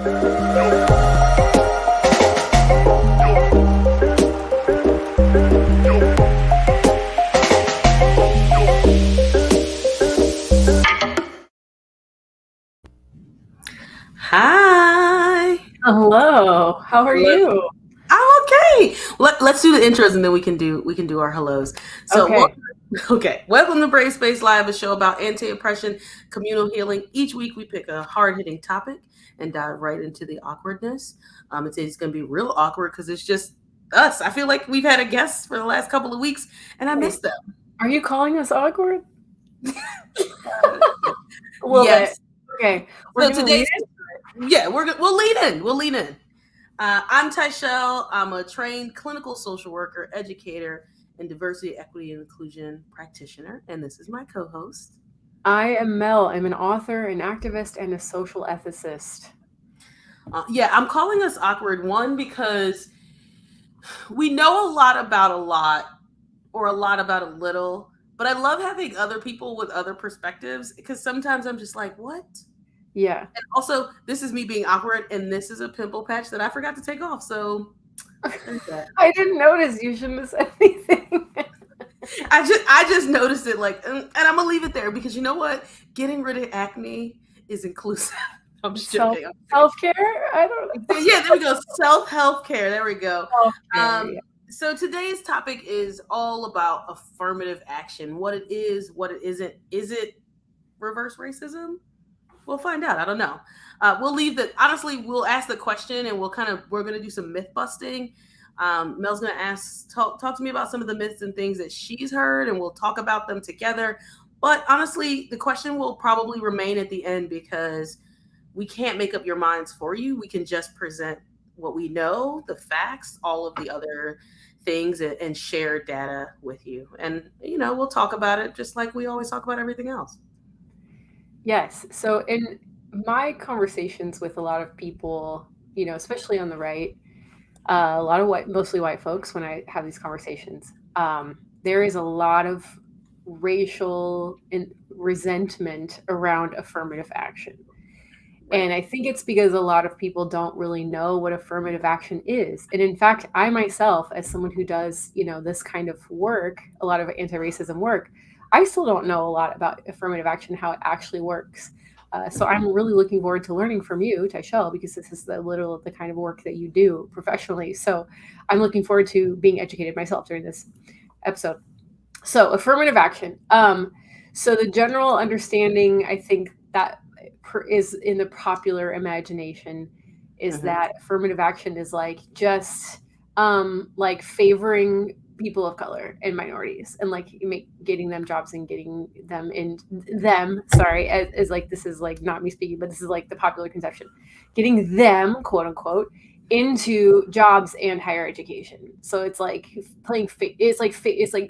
Hi. Hello. How are you? I'm okay. Let's do the intros and then we can do our hellos. So Okay. welcome to Brave Space Live, a show about anti-oppression, communal healing. Each week we pick a hard-hitting topic and dive right into the awkwardness. It's going to be real awkward because it's just us. I feel like we've had a guest for the last couple of weeks and I missed them. Are you calling us awkward? Yes. Okay. We'll lean in. I'm Tychelle. I'm a trained clinical social worker, educator, and diversity, equity, and inclusion practitioner. And this is my co-host. I am Mel. I'm an author, an activist, and a social ethicist. I'm calling us awkward, one, because we know a lot about a lot, or a lot about a little, but I love having other people with other perspectives, because sometimes I'm just like, what? Yeah. And also, this is me being awkward, and this is a pimple patch that I forgot to take off. So I didn't notice. You shouldn't have said anything. I just noticed it, and I'm gonna leave it there because you know what? Getting rid of acne is inclusive. I'm just joking. Self-care? I don't know. Yeah, there we go. Self-help care. There we go. Yeah. So today's topic is all about affirmative action. What it is, what it isn't. Is it reverse racism? We'll find out. I don't know. We'll leave that. Honestly, we'll ask the question and we're going to do some myth busting. Mel's going to talk to me about some of the myths and things that she's heard, and we'll talk about them together. But honestly, the question will probably remain at the end because we can't make up your minds for you. We can just present what we know, the facts, all of the other things, and share data with you. And, we'll talk about it just like we always talk about everything else. Yes. So in my conversations with a lot of people, especially on the right, a lot of mostly white folks, when I have these conversations, there is a lot of racial resentment around affirmative action. And I think it's because a lot of people don't really know what affirmative action is. And in fact, I myself, as someone who does, this kind of work, a lot of anti-racism work, I still don't know a lot about affirmative action, how it actually works. So I'm really looking forward to learning from you, Tychelle, because this is the kind of work that you do professionally. So I'm looking forward to being educated myself during this episode. So affirmative action. So the general understanding, I think, that is in the popular imagination is that affirmative action is just favoring people of color and minorities and getting them jobs and getting them this is not me speaking, but this is the popular conception, getting them, quote unquote, into jobs and higher education. So it's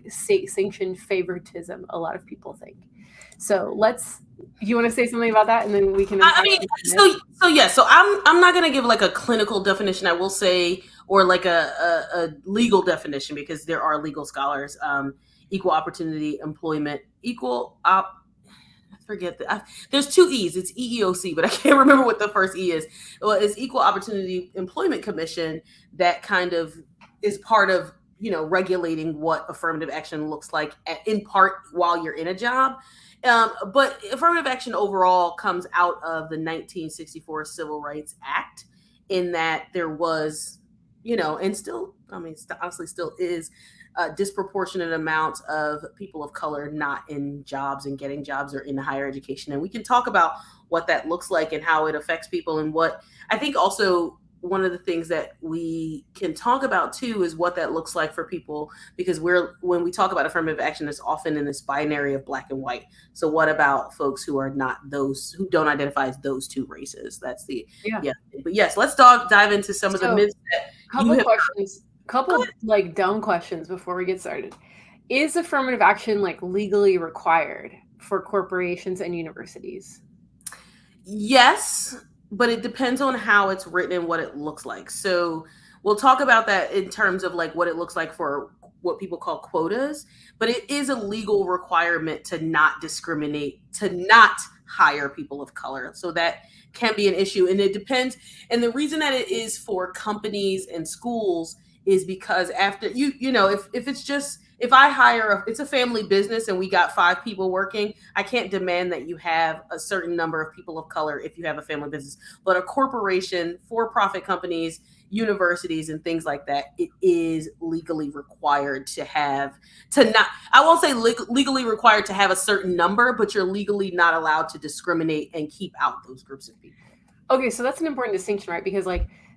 state sanctioned favoritism, a lot of people think. So do you want to say something about that, and then we can? So I'm not going to give a clinical definition. I will say, or a legal definition, because there are legal scholars. Equal opportunity employment, there's two E's. It's EEOC, but I can't remember what the first E is. Well, it's Equal Opportunity Employment Commission that kind of is part of regulating what affirmative action looks like in part while you're in a job. But affirmative action overall comes out of the 1964 Civil Rights Act, in that there was, and still, honestly still is, a disproportionate amount of people of color not in jobs and getting jobs or in higher education. And we can talk about what that looks like and how it affects people. And what I think also one of the things that we can talk about too is what that looks like for people, because when we talk about affirmative action, it's often in this binary of black and white. So what about folks who are not those, who don't identify as those two races? That's but yes, let's dive into some of the myths that couple dumb questions before we get started. Is affirmative action legally required for corporations and universities? Yes, but it depends on how it's written and what it looks like. So we'll talk about that in terms of what it looks like for what people call quotas, but it is a legal requirement to not discriminate, to not hire people of color. So that can be an issue. And it depends. And the reason that it is for companies and schools is because after if it's just, if I hire it's a family business and we got 5 people working, I can't demand that you have a certain number of people of color if you have a family business. But a corporation, for-profit companies, universities and things like that, it is legally required to have, to not, I won't say legally required to have a certain number, but you're legally not allowed to discriminate and keep out those groups of people. Okay, so that's an important distinction, right? Because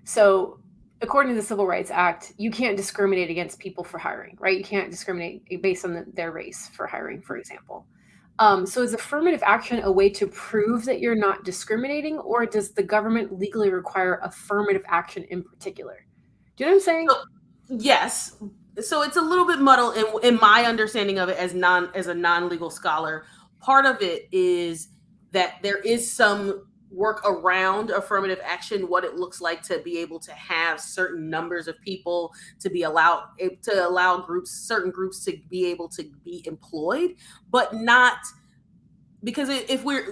so according to the Civil Rights Act, you can't discriminate against people for hiring, right? You can't discriminate based on their race for hiring, for example. So is affirmative action a way to prove that you're not discriminating, or does the government legally require affirmative action in particular? Do you know what I'm saying? So, yes. So it's a little bit muddled in my understanding of it as a non-legal scholar. Part of it is that there is some work around affirmative action, what it looks like to be able to have certain numbers of people to allow certain groups to be able to be employed, but not because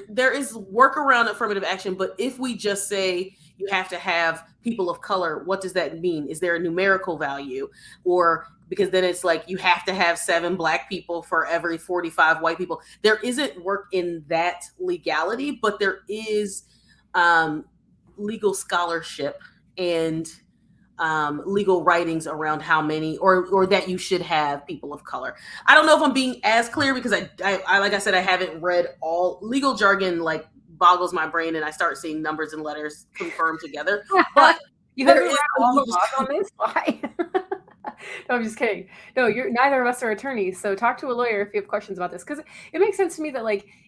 there is work around affirmative action, but if we just say you have to have people of color, what does that mean? Is there a numerical value? Or because then it's like you have to have 7 Black people for every 45 white people. There isn't work in that legality, but there is legal scholarship and legal writings around how many or that you should have people of color. I don't know if I'm being as clear because I like I said, I haven't read all legal jargon, like boggles my brain and I start seeing numbers and letters confirmed together. But you haven't read all the laws on this? Why? No, I'm just kidding. No, neither of us are attorneys, so talk to a lawyer if you have questions about this, because it makes sense to me that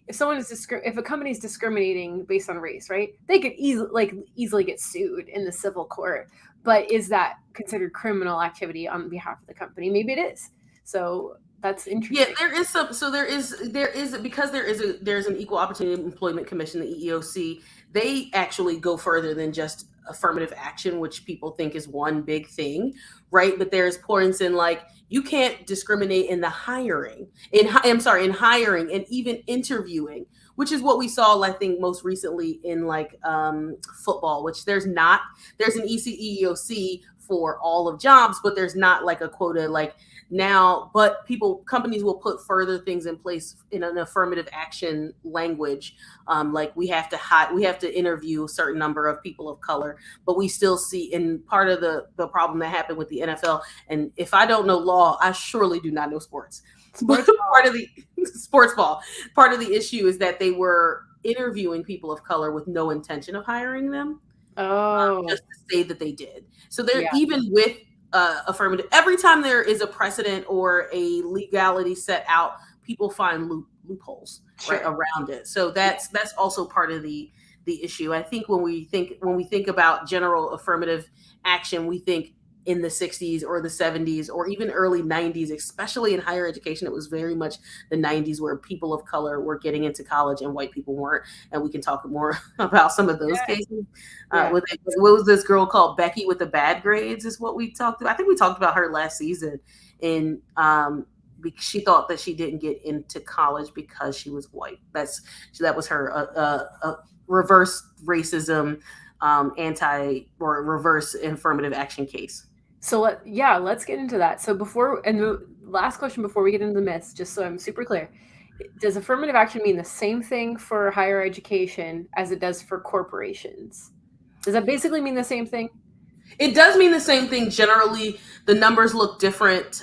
if a company is discriminating based on race, right, they could easily get sued in the civil court. But is that considered criminal activity on behalf of the company? Maybe it is. So that's interesting. Yeah, there is some. So there is because there's an Equal Opportunity Employment Commission, the EEOC. They actually go further than just affirmative action, which people think is one big thing, right? But there's points in like you can't discriminate in the hiring, in hiring and even interviewing, which is what we saw, I think, most recently in football, which there's an EEOC for all of jobs, but there's not like a quota now, but companies will put further things in place in an affirmative action language. Like we have to interview a certain number of people of color, but we still see in part of the problem that happened with the NFL. And if I don't know law, I surely do not know sports. But part of the sports ball, part of the issue is that they were interviewing people of color with no intention of hiring them. Just to say that they did. So even with affirmative, every time there is a precedent or a legality set out, people find loopholes right around it. So that's also part of the issue. I think when we think about general affirmative action, we think in the 60s or the 70s or even early 90s, especially in higher education. It was very much the 90s where people of color were getting into college and white people weren't. And we can talk more about some of those cases. What was this girl called? Becky with the bad grades is what we talked about. I think we talked about her last season. And she thought that she didn't get into college because she was white. That was her reverse racism, reverse affirmative action case. So let's get into that. So the last question before we get into the myths, just so I'm super clear, does affirmative action mean the same thing for higher education as it does for corporations? Does that basically mean the same thing? It does mean the same thing. Generally, the numbers look different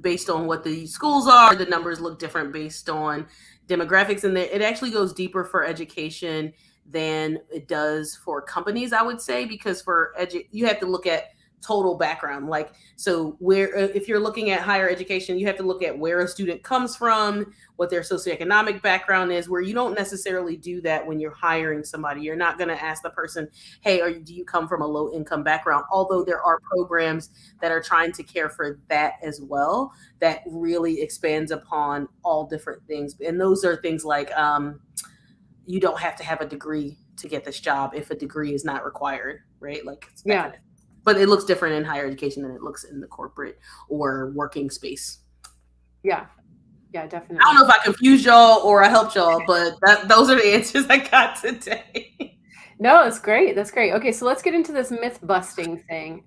based on what the schools are. The numbers look different based on demographics, and it actually goes deeper for education than it does for companies, I would say, because you have to look at total background. So if you're looking at higher education, you have to look at where a student comes from, what their socioeconomic background is, where you don't necessarily do that when you're hiring somebody. You're not going to ask the person, hey, do you come from a low income background? Although there are programs that are trying to care for that as well, that really expands upon all different things. And those are things like, you don't have to have a degree to get this job if a degree is not required, right? But it looks different in higher education than it looks in the corporate or working space. Yeah. Yeah, I definitely. don't know if I confused y'all or I helped y'all, but those are the answers I got today. No, that's great. That's great. Okay, so let's get into this myth busting thing.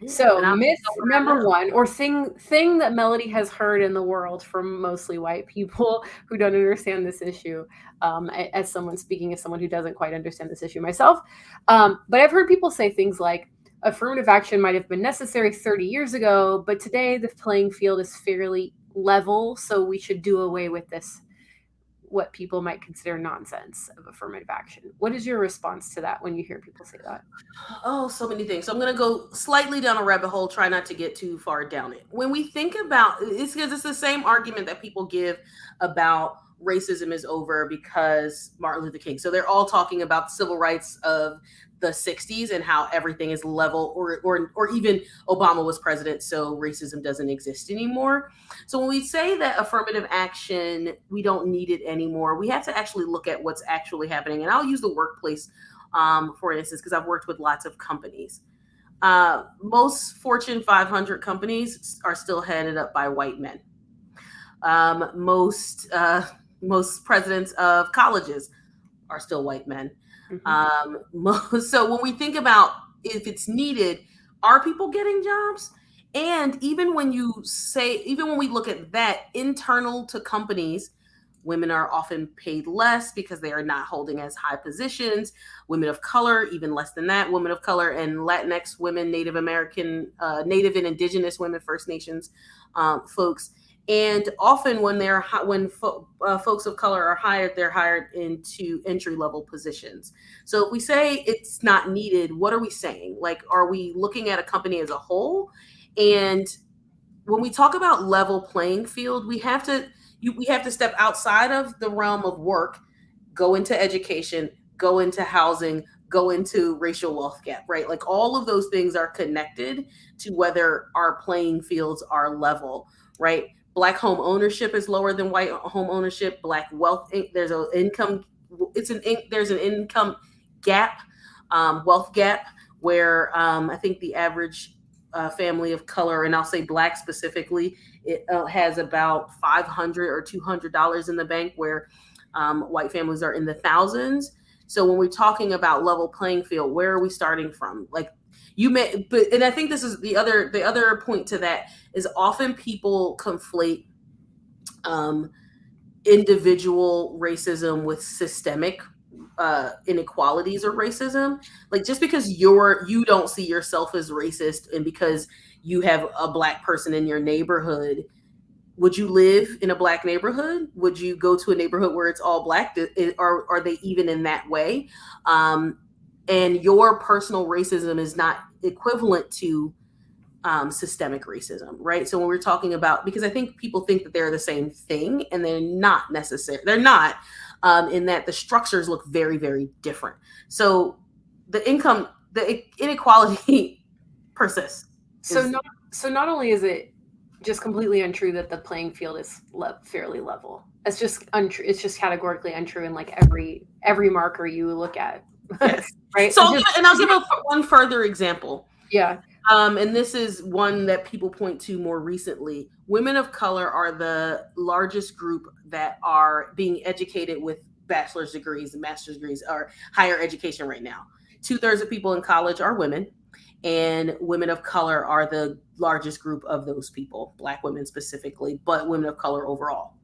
So And I'll myth know what I number know. one, or thing that Melody has heard in the world from mostly white people who don't understand this issue. As someone speaking as someone who doesn't quite understand this issue myself, but I've heard people say things like affirmative action might have been necessary 30 years ago, but today the playing field is fairly level, so we should do away with this what people might consider nonsense of affirmative action. What is your response to that when you hear people say that? Oh, so many things. So I'm going to go slightly down a rabbit hole, try not to get too far down it. When we think about it's because it's the same argument that people give about racism is over because Martin Luther King. So they're all talking about the civil rights of the 60s and how everything is level, or even Obama was president, so racism doesn't exist anymore. So when we say that affirmative action, we don't need it anymore, we have to actually look at what's actually happening. And I'll use the workplace for instance, because I've worked with lots of companies. Most Fortune 500 companies are still headed up by white men. Most presidents of colleges are still white men. So when we think about if it's needed, are people getting jobs? And even when we look at that internal to companies, women are often paid less because they are not holding as high positions. Women of color, even less than that. Women of color and Latinx women, Native American, Native and Indigenous women, First Nations folks. And often when folks of color are hired, they're hired into entry level positions. So if we say it's not needed, what are we saying? Like, are we looking at a company as a whole? And when we talk about level playing field, we have to step outside of the realm of work, go into education, go into housing, go into racial wealth gap, right? Like all of those things are connected to whether our playing fields are level, right? Black home ownership is lower than white home ownership. Black wealth, there's an income, there's an income gap, wealth gap, where I think the average family of color, and I'll say Black specifically, it has about $500 or $200 in the bank, where white families are in the thousands. So when we're talking about level playing field, where are we starting from? Like and I think this is the other point to that is often people conflate individual racism with systemic inequalities or racism. Like just because you don't see yourself as racist, and because you have a Black person in your neighborhood, would you live in a Black neighborhood? Would you go to a neighborhood where it's all Black? Are they even in that way? And your personal racism is not equivalent to systemic racism, right? So when we're talking about, because I think people think that they're the same thing, and they're not necessarily. They're not, in that the structures look very, very different. So the inequality persists. So not only is it just completely untrue that the playing field is fairly level. It's just untrue. It's just categorically untrue in like every marker you look at. Yes. Right. So I'll give one further example. Yeah. And this is one that people point to more recently. Women of color are the largest group that are being educated with bachelor's degrees and master's degrees, or higher education right now. 2/3 of people in college are women, and women of color are the largest group of those people, Black women specifically, but women of color overall.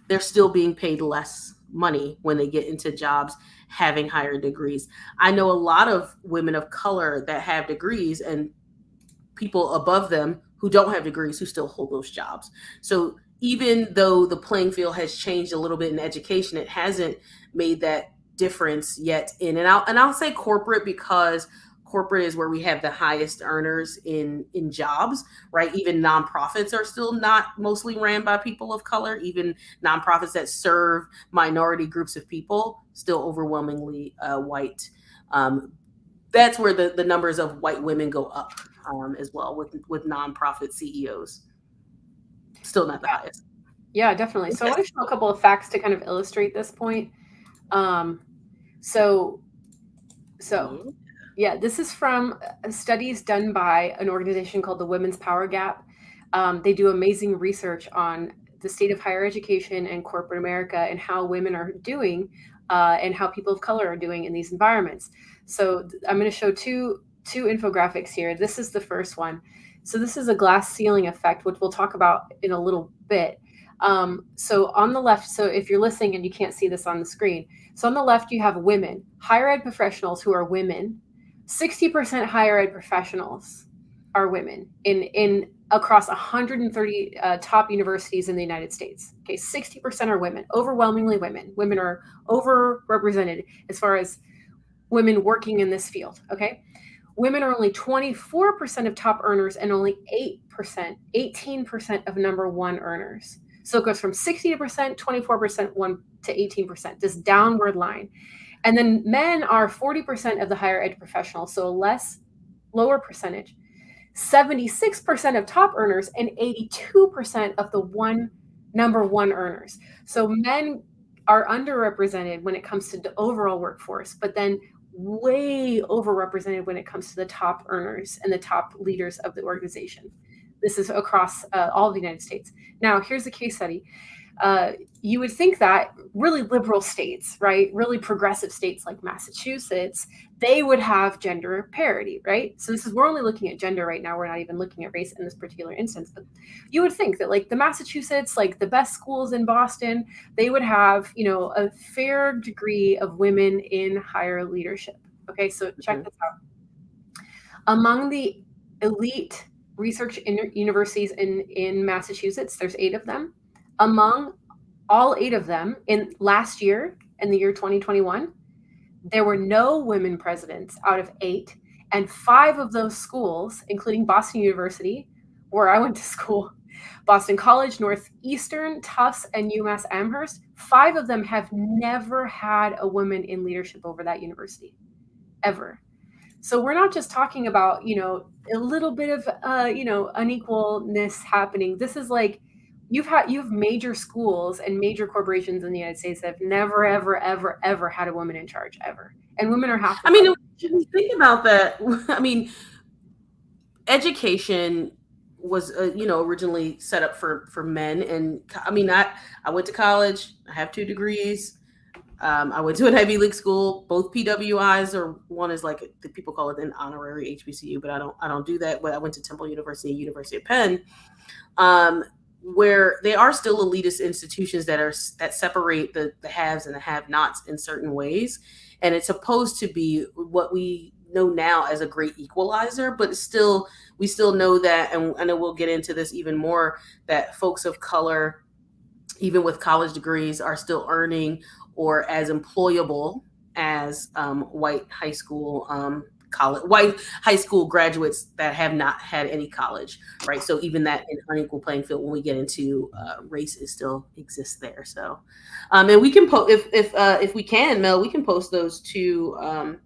They're still being paid less money when they get into jobs having higher degrees. I know a lot of women of color that have degrees, and people above them who don't have degrees who still hold those jobs. So even though the playing field has changed a little bit in education, it hasn't made that difference yet and I'll say corporate, because corporate is where we have the highest earners in jobs, right? Even nonprofits are still not mostly ran by people of color. Even nonprofits that serve minority groups of people, still overwhelmingly white. That's where the numbers of white women go up as well with nonprofit CEOs. Still not the highest. Yeah, definitely. So I want to show a couple of facts to kind of illustrate this point. So yeah, this is from studies done by an organization called the Women's Power Gap. They do amazing research on the state of higher education and corporate America and how women are doing and how people of color are doing in these environments. So I'm going to show two infographics here. This is the first one. So this is a glass ceiling effect, which we'll talk about in a little bit. So on the left, so if you're listening and you can't see this on the screen, so on the left you have women, higher ed professionals who are women. 60% higher ed professionals are women in across 130 top universities in the United States. Okay, 60% are women, overwhelmingly women. Women are overrepresented as far as women working in this field. Okay, women are only 24% of top earners and only 18% of number one earners. So it goes from 60%, 24%, 1 to 18%, this downward line. And then men are 40% of the higher ed professionals, so a lower percentage. 76% of top earners and 82% of the number one earners. So men are underrepresented when it comes to the overall workforce, but then way overrepresented when it comes to the top earners and the top leaders of the organization. This is across all of the United States. Now, here's a case study. You would think that really liberal states, right, really progressive states like Massachusetts, they would have gender parity, right? So we're only looking at gender right now. We're not even looking at race in this particular instance. But you would think that like the Massachusetts, like the best schools in Boston, they would have, a fair degree of women in higher leadership. Okay, so check this out. Among the elite research universities in Massachusetts, there's 8 of them. Among all 8 of them in last year, in the year 2021, there were no women presidents out of 8. And 5 of those schools, including Boston University, where I went to school, Boston College, Northeastern, Tufts, and UMass Amherst, 5 of them have never had a woman in leadership over that university, ever. So we're not just talking about, a little bit of, unequalness happening. This is like, you have major schools and major corporations in the United States that have never, ever, ever, ever had a woman in charge, ever. And women are half. I mean, when you think about that, I mean, education was, originally set up for men. And I mean, I went to college. I have 2 degrees. I went to an Ivy League school, both PWIs, or one is like the people call it an honorary HBCU, but I don't do that. But I went to Temple University and University of Penn, where they are still elitist institutions that separate the haves and the have-nots in certain ways, and it's supposed to be what we know now as a great equalizer. But we still know that, and I know we'll get into this even more, that folks of color, even with college degrees, are still earning or as employable as white high school graduates that have not had any college, right? So even that unequal playing field, when we get into race, is still exists there. So, and we can if we can, Mel, we can post those 2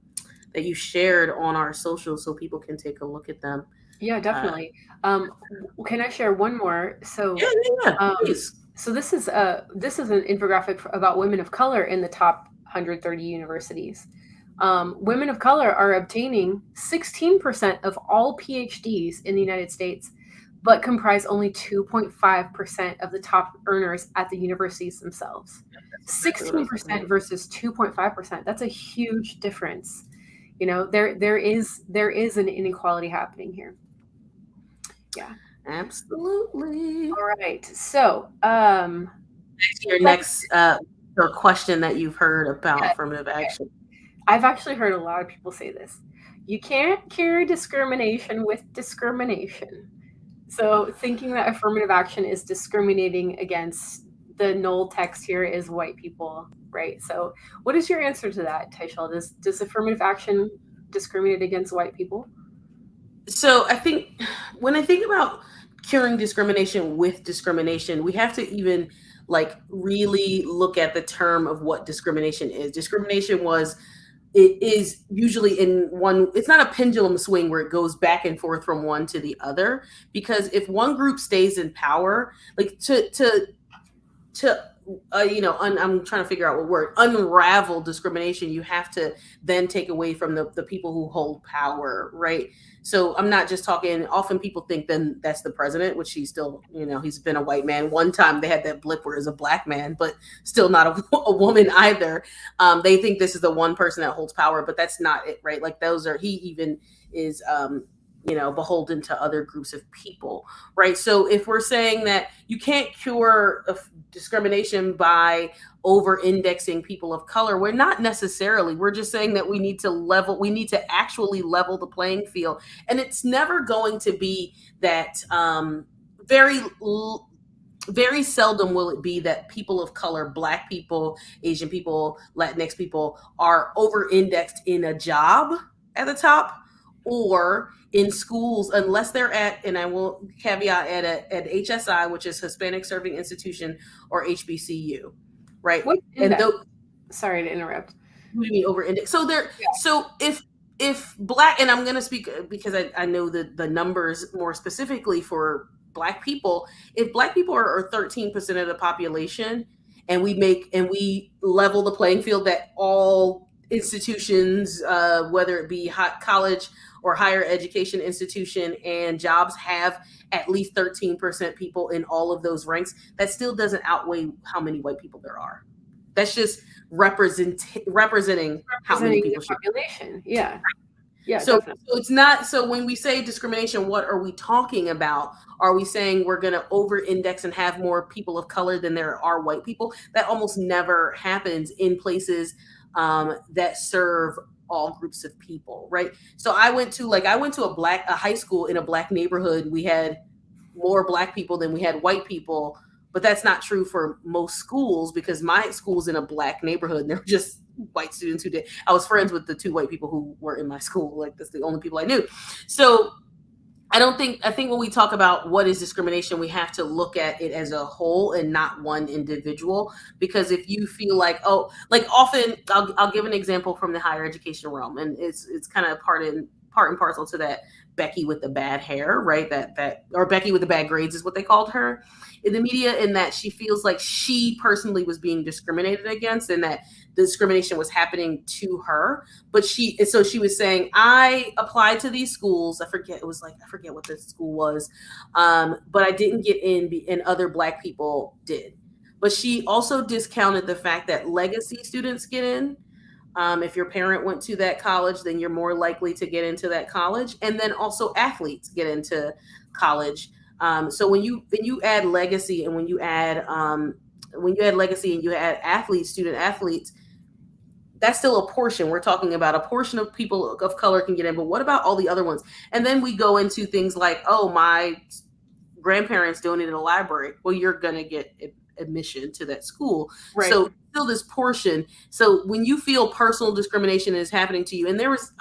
that you shared on our socials so people can take a look at them. Yeah, definitely. Can I share one more? So yeah, please. So this is an infographic about women of color in the top 130 universities. Women of color are obtaining 16% of all PhDs in the United States, but comprise only 2.5% of the top earners at the universities themselves. 16% versus 2.5%. That's a huge difference. There is an inequality happening here. Yeah. Absolutely. All right. So, your next question that you've heard about affirmative action. I've actually heard a lot of people say this. You can't cure discrimination with discrimination. So thinking that affirmative action is discriminating against the null text here is white people, right? So what is your answer to that, Tychelle? Does affirmative action discriminate against white people? So I think when I think about curing discrimination with discrimination, we have to even really look at the term of what discrimination is. Discrimination is usually in one, it's not a pendulum swing where it goes back and forth from one to the other, because if one group stays in power, to I'm trying to figure out what word, unravel discrimination, you have to then take away from the people who hold power, right? So I'm not just talking, often people think then that's the president, which he's still, he's been a white man. One time they had that blip where it's a black man, but still not a woman either. They think this is the one person that holds power, but that's not it, right? Like he even is, beholden to other groups of people, right? So if we're saying that you can't cure discrimination by over indexing people of color, we're not necessarily, we're just saying that we need to actually level the playing field. And it's never going to be that, very seldom will it be that people of color, Black people, Asian people, Latinx people are over indexed in a job at the top or in schools, unless they're at, and I will caveat, at HSI, which is Hispanic Serving Institution, or HBCU, right? And sorry to interrupt. What do you mean over index? So so if Black, and I'm going to speak because I know the numbers more specifically for Black people. If Black people are 13% of the population, and we level the playing field that all institutions, whether it be college or higher education institution and jobs, have at least 13% people in all of those ranks, that still doesn't outweigh how many white people there are. That's just representing how many people the population. Yeah. Yeah. So it's not, so when we say discrimination, what are we talking about? Are we saying we're going to over index and have more people of color than there are white people? That almost never happens in places that serve all groups of people, right? So I went to a high school in a Black neighborhood. We had more Black people than we had white people, but that's not true for most schools, because my school's in a Black neighborhood and there were just white students who did. I was friends with the 2 white people who were in my school. Like, that's the only people I knew. So I think when we talk about what is discrimination, we have to look at it as a whole and not one individual. Because if you feel like, often, I'll give an example from the higher education realm, and it's kind of part and parcel to that Becky with the bad hair, right? Or Becky with the bad grades is what they called her in the media, in that she feels like she personally was being discriminated against, and that the discrimination was happening to her. But she was saying, I applied to these schools. I forget what the school was. But I didn't get in, and other Black people did. But she also discounted the fact that legacy students get in. If your parent went to that college, then you're more likely to get into that college. And then also athletes get into college. So when you add legacy, and when you add legacy and you add student athletes, that's still a portion. We're talking about a portion of people of color can get in, but what about all the other ones? And then we go into things like, oh, my grandparents donated a library. Well, you're going to get admission to that school. Right. So still this portion. So when you feel personal discrimination is happening to you, and there's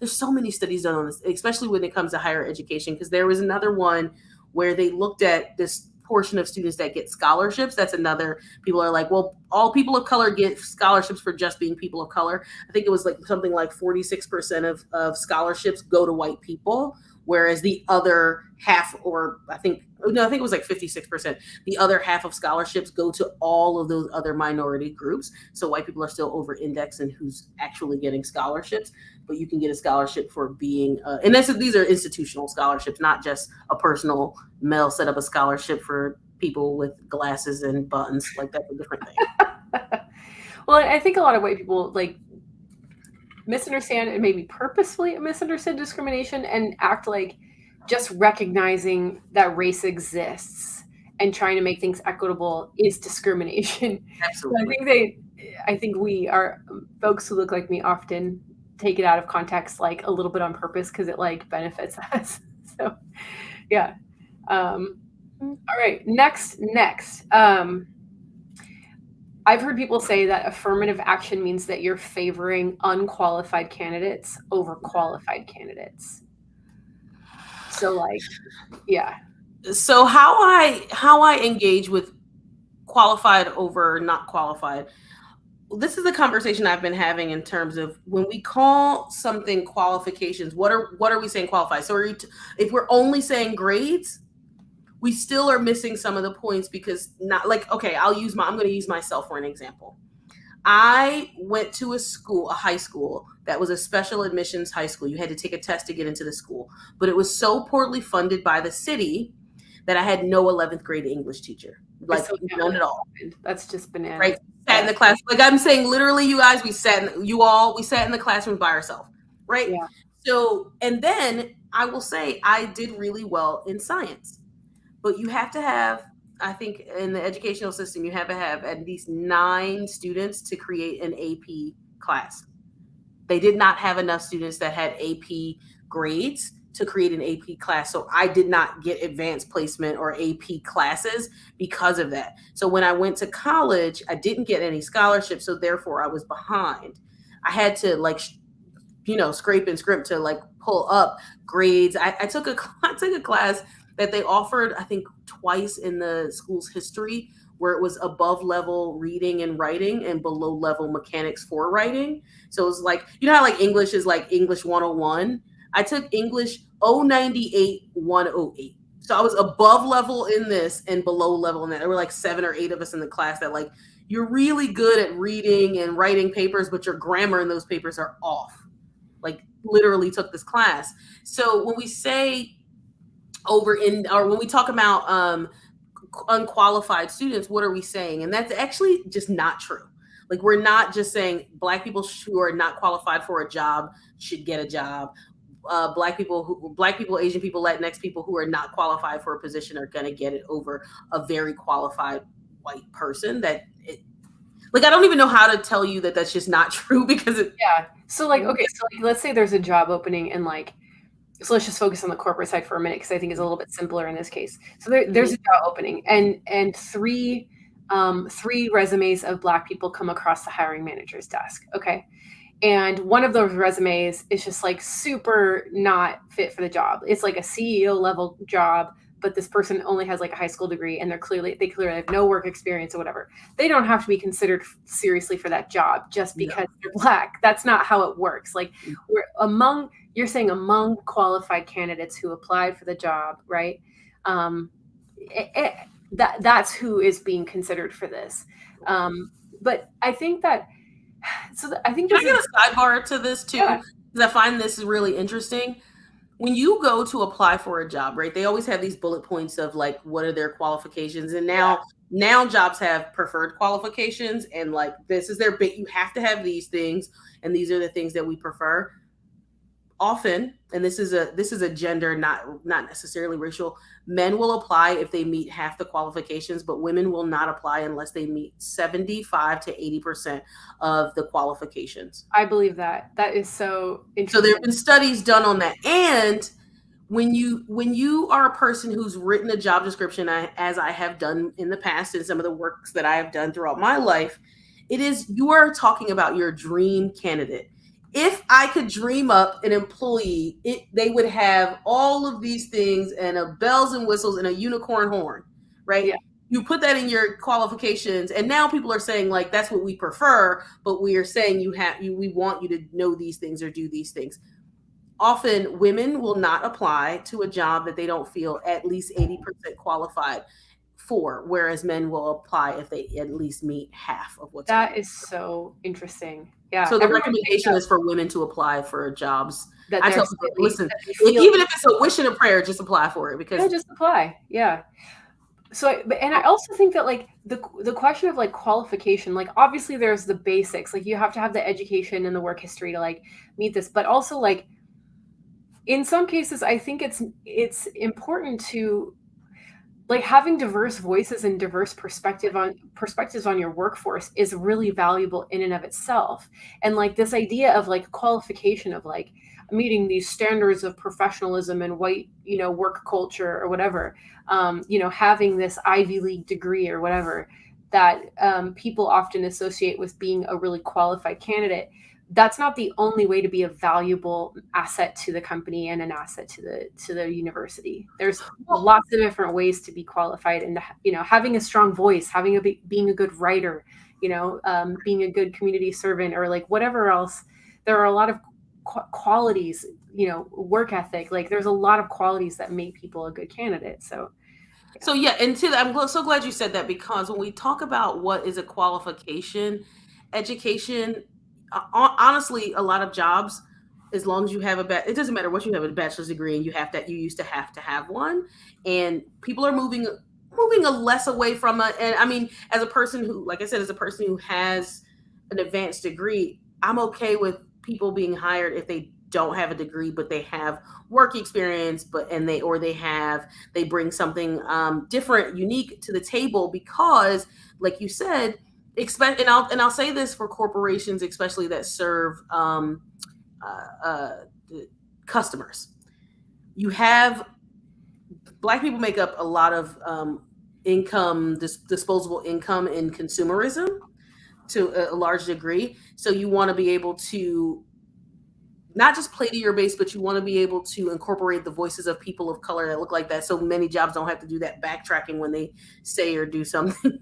so many studies done on this, especially when it comes to higher education, because there was another one where they looked at this portion of students that get scholarships. That's another, people are like, well, all people of color get scholarships for just being people of color. I think it was like something like 46% of scholarships go to white people, whereas the other half, or I think it was like 56%. The other half of scholarships go to all of those other minority groups. So white people are still over indexed in who's actually getting scholarships, but you can get a scholarship for being, and these are institutional scholarships, not just a personal. Mel set up a scholarship for people with glasses and buttons. Like, that's a different thing. Well, I think a lot of white people misunderstand, and maybe purposefully misunderstood discrimination, and act like just recognizing that race exists and trying to make things equitable is discrimination. Absolutely. So I think we are, folks who look like me often take it out of context, a little bit on purpose, because it benefits us. So yeah. All right. Next. I've heard people say that affirmative action means that you're favoring unqualified candidates over qualified candidates. So yeah. So how I engage with qualified over not qualified. This is a conversation I've been having in terms of when we call something qualifications, what are we saying qualified? So if we're only saying grades, we still are missing some of the points because not like, okay, I'm going to use myself for an example. I went to a high school that was a special admissions high school. You had to take a test to get into the school, but it was so poorly funded by the city that I had no 11th grade English teacher, like none at all. That's just bananas. Right? Sat in the class, like I'm saying, literally, you guys, we sat in the classroom by ourselves, right? Yeah. So, and then I will say I did really well in science, but you have to have, I think in the educational system, you have to have at least 9 students to create an AP class. They did not have enough students that had AP grades to create an AP class. So I did not get advanced placement or AP classes because of that. So when I went to college, I didn't get any scholarships. So therefore I was behind. I had to scrape and scrimp to like pull up grades. I took a class that they offered, I think, twice in the school's history, where it was above level reading and writing and below level mechanics for writing. So it was like, you know how like English is like English 101? I took English 098 108. So I was above level in this and below level in that. There were like 7 or 8 of us in the class that like, you're really good at reading and writing papers, but your grammar in those papers are off. Like literally took this class. So when we say when we talk about unqualified students, what are we saying? And that's actually just not true. Like we're not just saying Black people who are not qualified for a job should get a job. Black people, Asian people, Latinx people who are not qualified for a position are going to get it over a very qualified white person. I don't even know how to tell you that that's just not true because So like, okay, so like, let's say there's a job opening and like, so let's just focus on the corporate side for a minute because I think it's a little bit simpler in this case. So there's a job opening and three resumes of Black people come across the hiring manager's desk. Okay. And one of those resumes is just like super not fit for the job. It's like a CEO level job, but this person only has like a high school degree and they clearly have no work experience or whatever. They don't have to be considered seriously for that job just because they're Black. That's not how it works. Like you're saying among qualified candidates who applied for the job, right? That's who is being considered for this. But I think that, Can I get a sidebar to this too? Because I find this is really interesting. When you go to apply for a job, right, they always have these bullet points of like, what are their qualifications? And now jobs have preferred qualifications and like, this is their bit. You have to have these things. And these are the things that we prefer. Often, and this is a gender, not necessarily racial, men will apply if they meet half the qualifications, but women will not apply unless they meet 75 to 80% of the qualifications. I believe that. That is so interesting. So there have been studies done on that. And when you are a person who's written a job description, as I have done in the past and some of the works that I have done throughout my life, you are talking about your dream candidate. If I could dream up an employee, they would have all of these things and a bells and whistles and a unicorn horn, right? Yeah. You put that in your qualifications, and now people are saying like that's what we prefer, but we are saying we want you to know these things or do these things. Often women will not apply to a job that they don't feel at least 80% qualified for, whereas men will apply if they at least meet half of what's that is so interesting. Yeah. So the recommendation is for women to apply for jobs. I tell people, listen, even if it's a wish and a prayer, just apply for it because just apply. Yeah. So, and I also think that like the question of like qualification, like obviously there's the basics, like you have to have the education and the work history to like meet this, but also like in some cases, I think it's important to like having diverse voices and diverse perspectives on your workforce is really valuable in and of itself. And like this idea of like qualification of like meeting these standards of professionalism and white, work culture or whatever, having this Ivy League degree or whatever that people often associate with being a really qualified candidate. That's not the only way to be a valuable asset to the company and an asset to the university. There's lots of different ways to be qualified, and having a strong voice, being a good writer, being a good community servant, or like whatever else. There are a lot of qualities, work ethic. Like there's a lot of qualities that make people a good candidate. So, So yeah, and to that, I'm so glad you said that, because when we talk about what is a qualification, education, honestly, a lot of jobs, as long as you have it doesn't matter what you have, a bachelor's degree, and you used to have one, and people are moving a less away from it. And I mean, as a person who, like I said, as a person who has an advanced degree, I'm okay with people being hired if they don't have a degree but they have work experience, they bring something different, unique to the table, because like you said, expect and I'll say this for corporations especially that serve uh, uh, customers. You have Black people make up a lot of income, disposable income in consumerism to a large degree. So you want to be able to not just play to your base, but you want to be able to incorporate the voices of people of color that look like that. So many jobs don't have to do that backtracking when they say or do something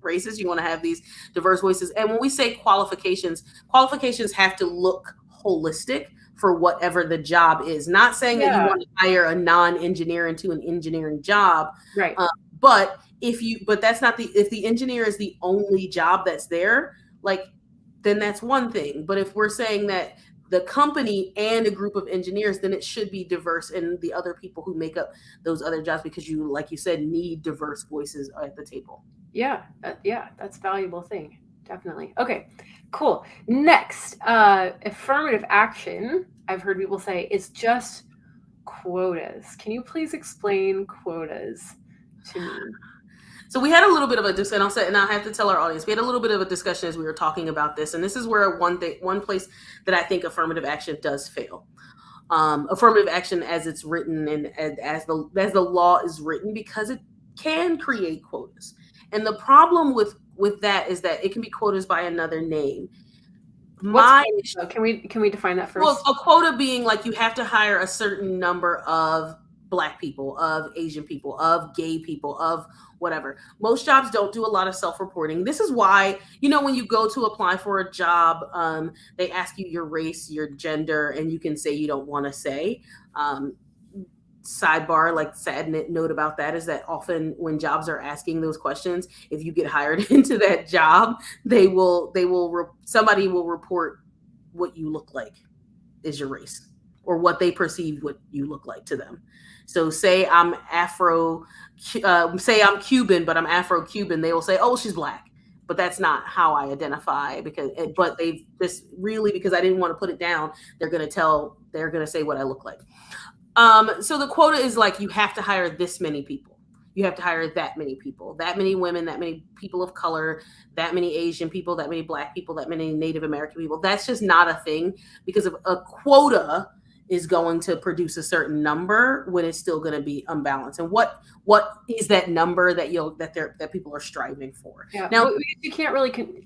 racist. You want to have these diverse voices. And when we say qualifications have to look holistic for whatever the job is. Not saying that you want to hire a non-engineer into an engineering job, right? But that's not if the engineer is the only job that's there, like, then that's one thing. But if we're saying that the company and a group of engineers, then it should be diverse in the other people who make up those other jobs, because you, like you said, need diverse voices at the table. Yeah, that's a valuable thing. Definitely. Okay, cool. Next, affirmative action, I've heard people say, is just quotas. Can you please explain quotas to me? So we had a little bit of a discussion, and I'll have to tell our audience, we had a little bit of a discussion as we were talking about this, and this is where one place that I think affirmative action does fail. Affirmative action as it's written and as the law is written, because it can create quotas. And the problem with that is that it can be quotas by another name. Can we define that first? Well, a quota being like you have to hire a certain number of Black people, of Asian people, of gay people, of whatever. Most jobs don't do a lot of self-reporting. This is why, when you go to apply for a job, they ask you your race, your gender, and you can say you don't want to say. Sidebar, like sad note about that is that often when jobs are asking those questions, if you get hired into that job, somebody will report what you look like is your race, or what they perceive what you look like to them. So say I'm say I'm Cuban, but I'm Afro-Cuban, they will say, oh, she's Black. But that's not how I identify, because I didn't want to put it down, they're going to say what I look like. So the quota is like, you have to hire this many people. You have to hire that many people, that many women, that many people of color, that many Asian people, that many Black people, that many Native American people. That's just not a thing, because of a quota is going to produce a certain number when it's still going to be unbalanced. And what is that number that people are striving for? Yeah. Now you can't really. Can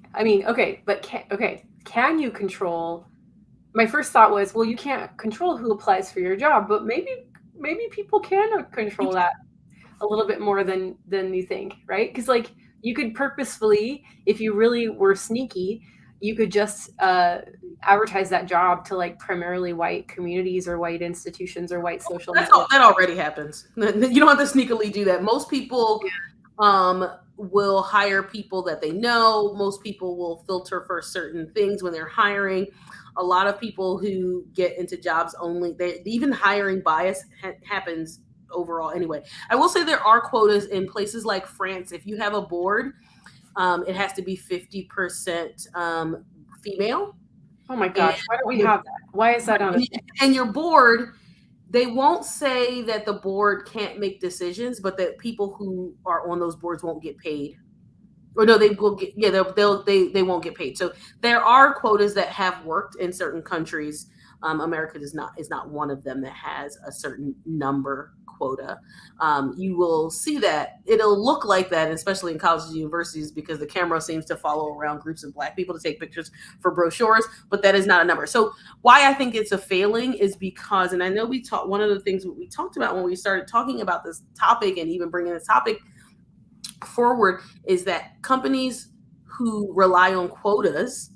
you control? My first thought was, well, you can't control who applies for your job, but maybe people can control that a little bit more than you think, right? Because like you could purposefully, if you really were sneaky, you could just advertise that job to like primarily white communities or white institutions or white social networks. That already happens. You don't have to sneakily do that. Most people will hire people that they know. Most people will filter for certain things when they're hiring. A lot of people who get into jobs even hiring bias happens overall anyway. I will say there are quotas in places like France. If you have a board, it has to be 50% female. Oh my gosh, why don't we have that? Why is that on? And your board, they won't say that the board can't make decisions, but that people who are on those boards won't get paid. Or no, they will get, they won't get paid. So there are quotas that have worked in certain countries. America is not one of them that has a certain number quota. You will see that it'll look like that, especially in colleges and universities, because the camera seems to follow around groups of Black people to take pictures for brochures, but that is not a number. So why I think it's a failing is because, and I know one of the things we talked about when we started talking about this topic and even bringing this topic forward, is that companies who rely on quotas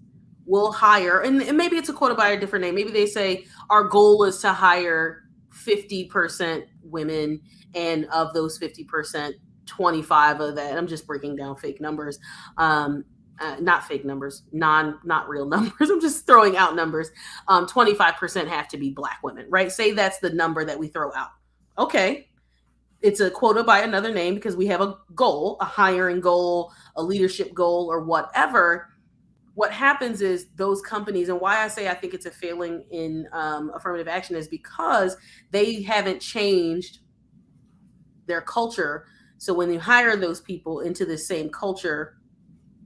will hire, and maybe it's a quota by a different name. Maybe they say our goal is to hire 50% women, and of those 50%, 25 of that. I'm just breaking down fake numbers. Not fake numbers, not real numbers. I'm just throwing out numbers. 25% have to be Black women, right? Say that's the number that we throw out. Okay. It's a quota by another name because we have a goal, a hiring goal, a leadership goal, or whatever. What happens is those companies, and why I say I think it's a failing in affirmative action is because they haven't changed their culture. So when you hire those people into the same culture,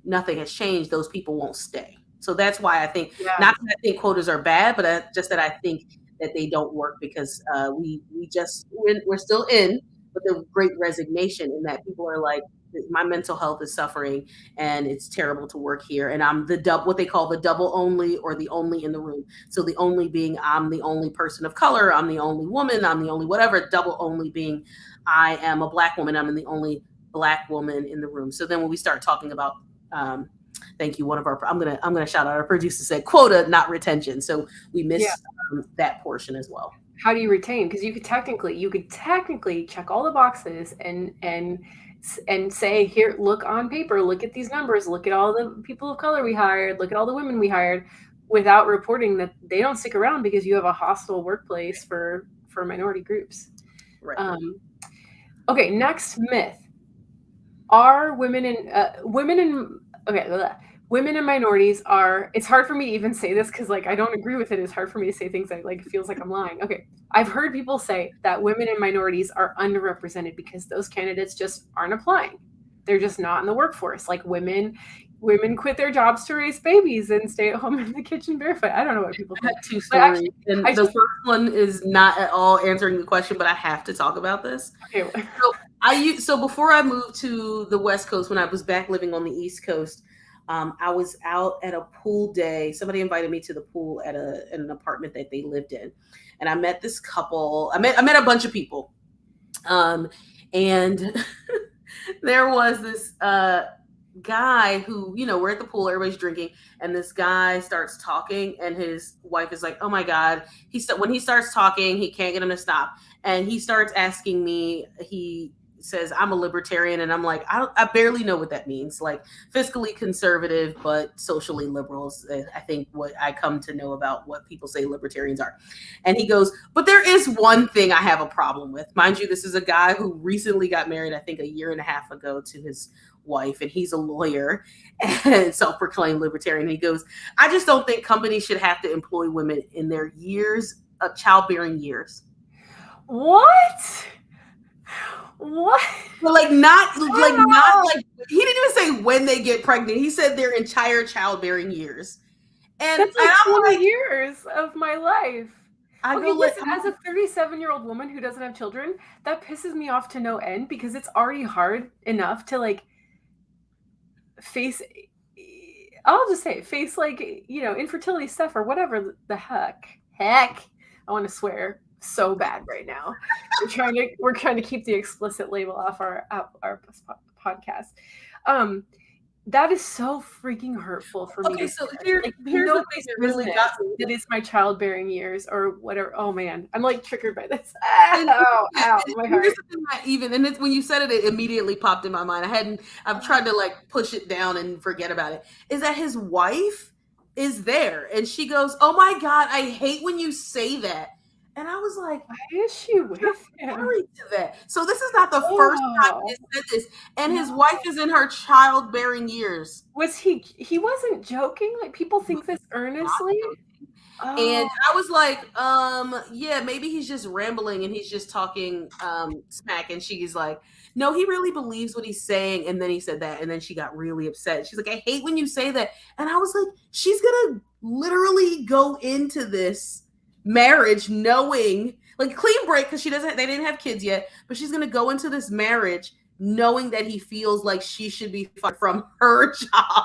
nothing has changed. Those people won't stay. So that's why I think, not that I think quotas are bad, but just that I think that they don't work because we're still in with the great resignation, in that people are like, my mental health is suffering and it's terrible to work here. And I'm what they call the double only, or the only in the room. So the only being, I'm the only person of color, I'm the only woman, I'm the only whatever. Double only being, I am a Black woman, I'm the only Black woman in the room. So then when we start talking about, thank you, I'm gonna shout out our producer said quota, not retention. So we missed that portion as well. How do you retain? Because you could technically check all the boxes and say, here, look on paper, look at these numbers, look at all the people of color we hired, look at all the women we hired, without reporting that they don't stick around because you have a hostile workplace for minority groups. Right. Okay, next myth. Are women and minorities are, it's hard for me to even say this because like I don't agree with it. It's hard for me to say things that like it feels like I'm lying. Okay. I've heard people say that women and minorities are underrepresented because those candidates just aren't applying. They're just not in the workforce. Like women quit their jobs to raise babies and stay at home in the kitchen barefoot. I don't know what people think. I have two stories. The first one is not at all answering the question, but I have to talk about this. Okay. So before I moved to the West Coast, when I was back living on the East Coast, I was out at a pool day. Somebody invited me to the pool at an apartment that they lived in. And I met this couple. I met a bunch of people. And there was this guy who, we're at the pool, everybody's drinking, and this guy starts talking, and his wife is like, oh my God. When he starts talking, he can't get him to stop. And he starts asking me, he says, I'm a libertarian. And I'm like, I barely know what that means. Like fiscally conservative, but socially liberals. I think what I come to know about what people say libertarians are. And he goes, but there is one thing I have a problem with. Mind you, this is a guy who recently got married, I think a year and a half ago, to his wife, and he's a lawyer and self-proclaimed libertarian. And he goes, I just don't think companies should have to employ women in their years of childbearing years. What? Well, not like he didn't even say when they get pregnant. He said their entire childbearing years. And that's like 20 years of my life. Listen, as a 37-year-old woman who doesn't have children, that pisses me off to no end because it's already hard enough to like face like, infertility stuff or whatever the heck. I want to swear so bad right now. We're trying to keep the explicit label off our podcast. That is so freaking hurtful for me. Okay, so here's the thing that really got me. It is my childbearing years or whatever. Oh man, I'm like triggered by this. Ow, my heart. Here's the thing that and it's when you said it, it immediately popped in my mind. I've tried to like push it down and forget about it. Is that his wife is there, and she goes, "Oh my God, I hate when you say that." And I was like, why is she with him? Married to that. So this is not the first time he said this. And his wife is in her childbearing years. Was he wasn't joking? Like people think this earnestly? And I was like, yeah, maybe he's just rambling and he's just talking smack. And she's like, no, he really believes what he's saying. And then he said that. And then she got really upset. She's like, I hate when you say that. And I was like, she's going to literally go into this marriage knowing, like, clean break, because they didn't have kids yet, but she's going to go into this marriage knowing that he feels like she should be fired from her job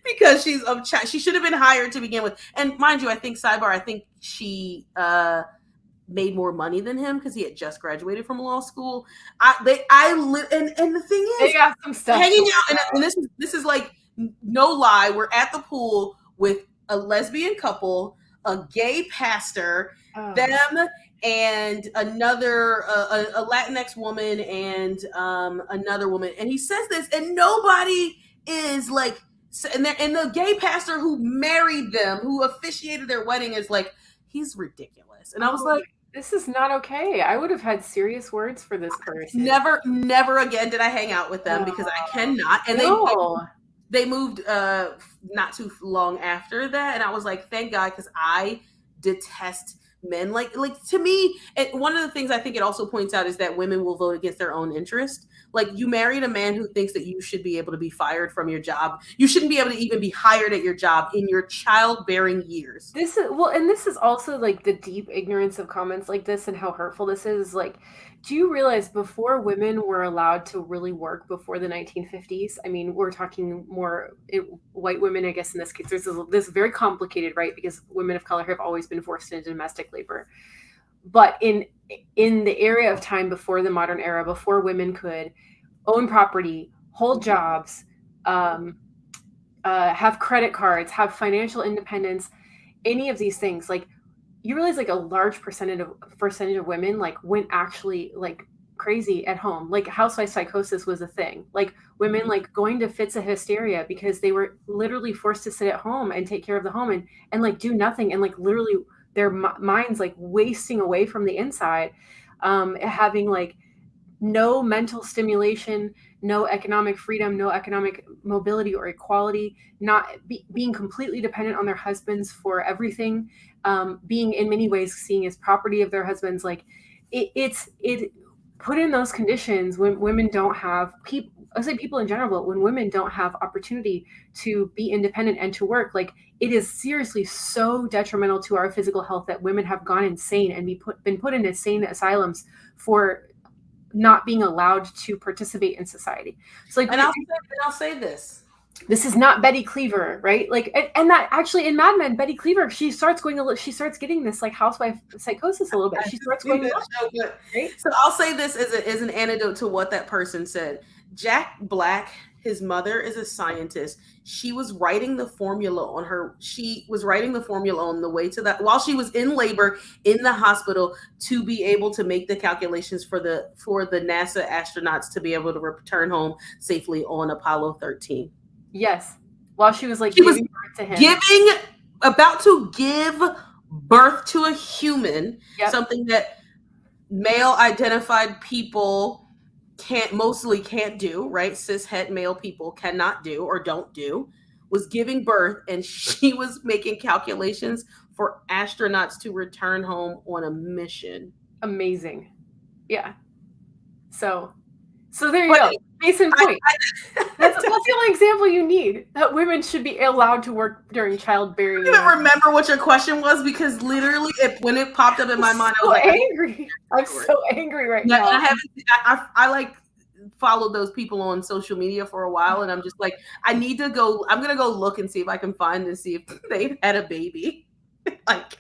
because she should have been hired to begin with. And mind you, I think she made more money than him because he had just graduated from law school. And the thing is, they got some stuff hanging out, and this is like no lie. We're at the pool with a lesbian couple, a gay pastor, them, and another a Latinx woman and another woman, and he says this, and nobody is like, and the gay pastor who married them, who officiated their wedding, is like, he's ridiculous. And I was like, this is not okay. I would have had serious words for this person. Never again did I hang out with them, because I cannot. And they moved not too long after that, and I was like, thank God, because I detest men. Like to me, one of the things I think it also points out is that women will vote against their own interest. Like, you married a man who thinks that you should be able to be fired from your job. You shouldn't be able to even be hired at your job in your childbearing years. This is also like the deep ignorance of comments like this and how hurtful this is. Like, do you realize before women were allowed to really work before the 1950s? I mean, we're talking more white women, I guess, in this case. This is very complicated, right? Because women of color have always been forced into domestic labor. But in the area of time before the modern era, before women could own property, hold jobs, have credit cards, have financial independence, any of these things, like, you realize like a large percentage of women like went actually like crazy at home. Like, housewife psychosis was a thing. Like, women like going to fits of hysteria because they were literally forced to sit at home and take care of the home and like do nothing, and like literally their minds like wasting away from the inside, having like no mental stimulation, no economic freedom, no economic mobility or equality, not being completely dependent on their husbands for everything, being in many ways seen as property of their husbands. Like, it put in those conditions when women don't have people in general, but when women don't have opportunity to be independent and to work, like, it is seriously so detrimental to our physical health that women have gone insane and been put in insane asylums for not being allowed to participate in society. So like, and I'll say this is not Betty Cleaver, right? Like, and that actually in Mad Men, Betty Cleaver, she starts getting this like housewife psychosis a little bit. She starts going, right? So I'll say this as an antidote to what that person said. Jack Black, his mother, is a scientist. She was writing the formula on the way to that while she was in labor in the hospital, to be able to make the calculations for the NASA astronauts to be able to return home safely on Apollo 13. Yes. While she was like giving birth to him. About to give birth to a human, something that male identified people can't do, right? Cishet male people cannot do or don't do, was giving birth, and she was making calculations for astronauts to return home on a mission. Amazing. Yeah. So there you go. Case in point. That's the only example you need, that women should be allowed to work during childbearing. I don't remember what your question was, because literally when it popped up in my mind, I was like, angry. I'm so angry right now. I like followed those people on social media for a while, and I'm just like, I'm gonna go look and see if I can find and see if they had a baby. Like,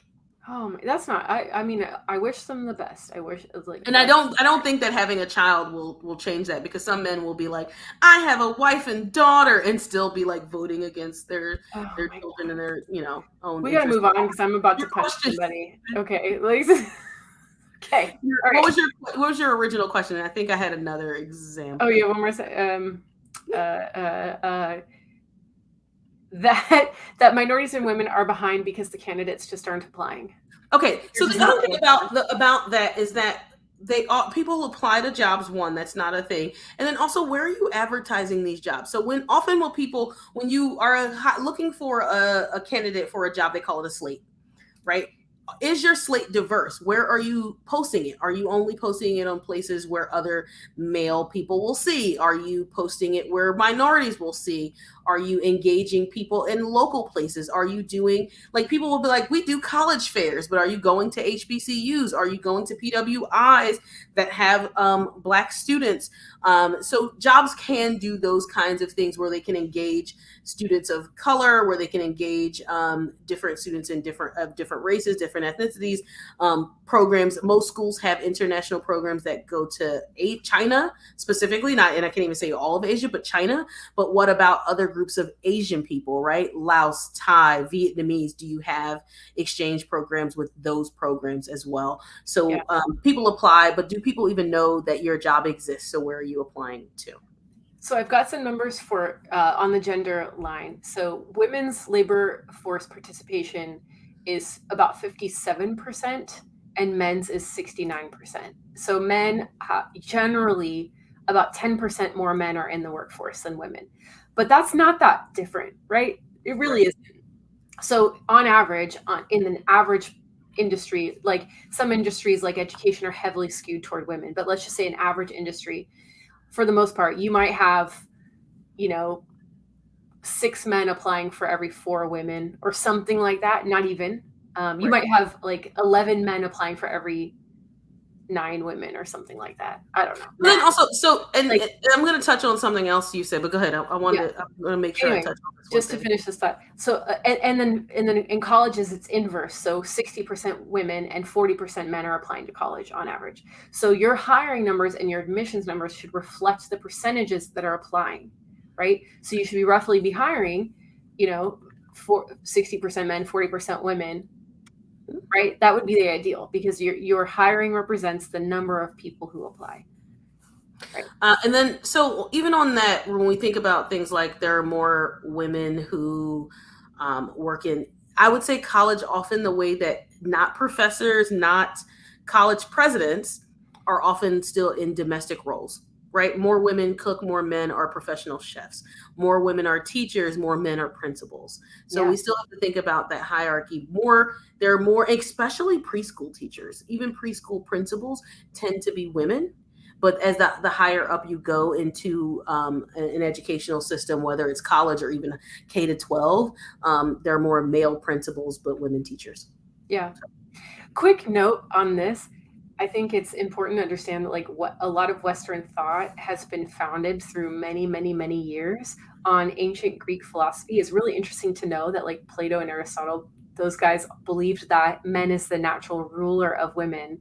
oh my, that's not. I mean, I wish them the best. I wish it was like. And I don't think that having a child will change that, because some men will be like, I have a wife and daughter, and still be like voting against their children and their own. We gotta move on, because I'm about to punch somebody. Okay, like. Okay. What was your original question? I think I had another example. Oh yeah, one more. That minorities and women are behind because the candidates just aren't applying. Okay, so the other thing about that is that people apply to jobs. One, that's not a thing, and then also, where are you advertising these jobs? So when you are looking for a candidate for a job, they call it a slate, right? Is your slate diverse? Where are you posting it? Are you only posting it on places where other male people will see? Are you posting it where minorities will see? Are you engaging people in local places? Are you doing, like, people will be like, we do college fairs, but are you going to HBCUs? Are you going to PWIs that have Black students? So jobs can do those kinds of things, where they can engage students of color, where they can engage different students in different races, different ethnicities, programs. Most schools have international programs that go to China specifically, and I can't even say all of Asia, but China. But what about other groups of Asian people, right? Laos, Thai, Vietnamese. Do you have exchange programs with those programs as well? So people apply, but do people even know that your job exists? So where are you applying to? So I've got some numbers for on the gender line. So women's labor force participation is about 57%, and men's is 69%. So men generally, about 10% more men are in the workforce than women. But that's not that different, right? It really isn't. So on average, in an average industry, like some industries like education are heavily skewed toward women, but let's just say an average industry, for the most part, you might have, 6 men applying for every 4 women or something like that. Not even. You might have like 11 men applying for every 9 women or something like that. I don't know. And then also, I'm going to touch on something else you said, but go ahead. I'm going to make sure I touch on this. Just to finish this thought. So, and then in colleges, it's inverse. So 60% women and 40% men are applying to college on average. So your hiring numbers and your admissions numbers should reflect the percentages that are applying, right? So you should roughly be hiring, for 60% men, 40% women, right? That would be the ideal, because your hiring represents the number of people who apply. Right. And then, so even on that, when we think about things like there are more women who work in, I would say college, often the way that not professors, not college presidents are often still in domestic roles, right? More women cook, more men are professional chefs, more women are teachers, more men are principals. So we still have to think about that hierarchy more. There are more, especially preschool teachers, even preschool principals tend to be women. But as the higher up you go into an educational system, whether it's college or even K to 12, there are more male principals, but women teachers. Yeah. Quick note on this. I think it's important to understand that what a lot of Western thought has been founded through many, many, many years on ancient Greek philosophy. Is really interesting to know that Plato and Aristotle, those guys believed that men is the natural ruler of women,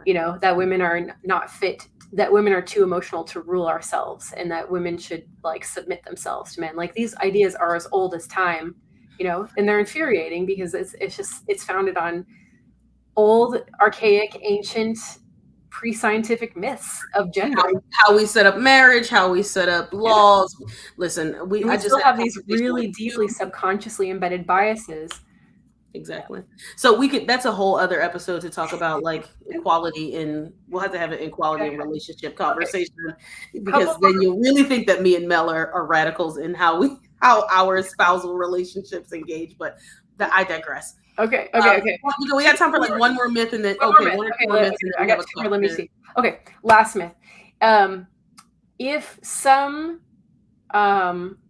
that women are not fit, that women are too emotional to rule ourselves, and that women should submit themselves to men. These ideas are as old as time, and they're infuriating because it's founded on old, archaic, ancient, pre-scientific myths of gender. How we set up marriage, how we set up laws. Listen, I just have these really deeply subconsciously embedded biases. Exactly. So that's a whole other episode to talk about equality, and we'll have to have an equality in relationship conversation, because then you'll really think that me and Mel are radicals in how our spousal relationships engage. But I digress. Okay. We got time for one more myth, and then I got 2 more. Let me see. Okay, last myth. If some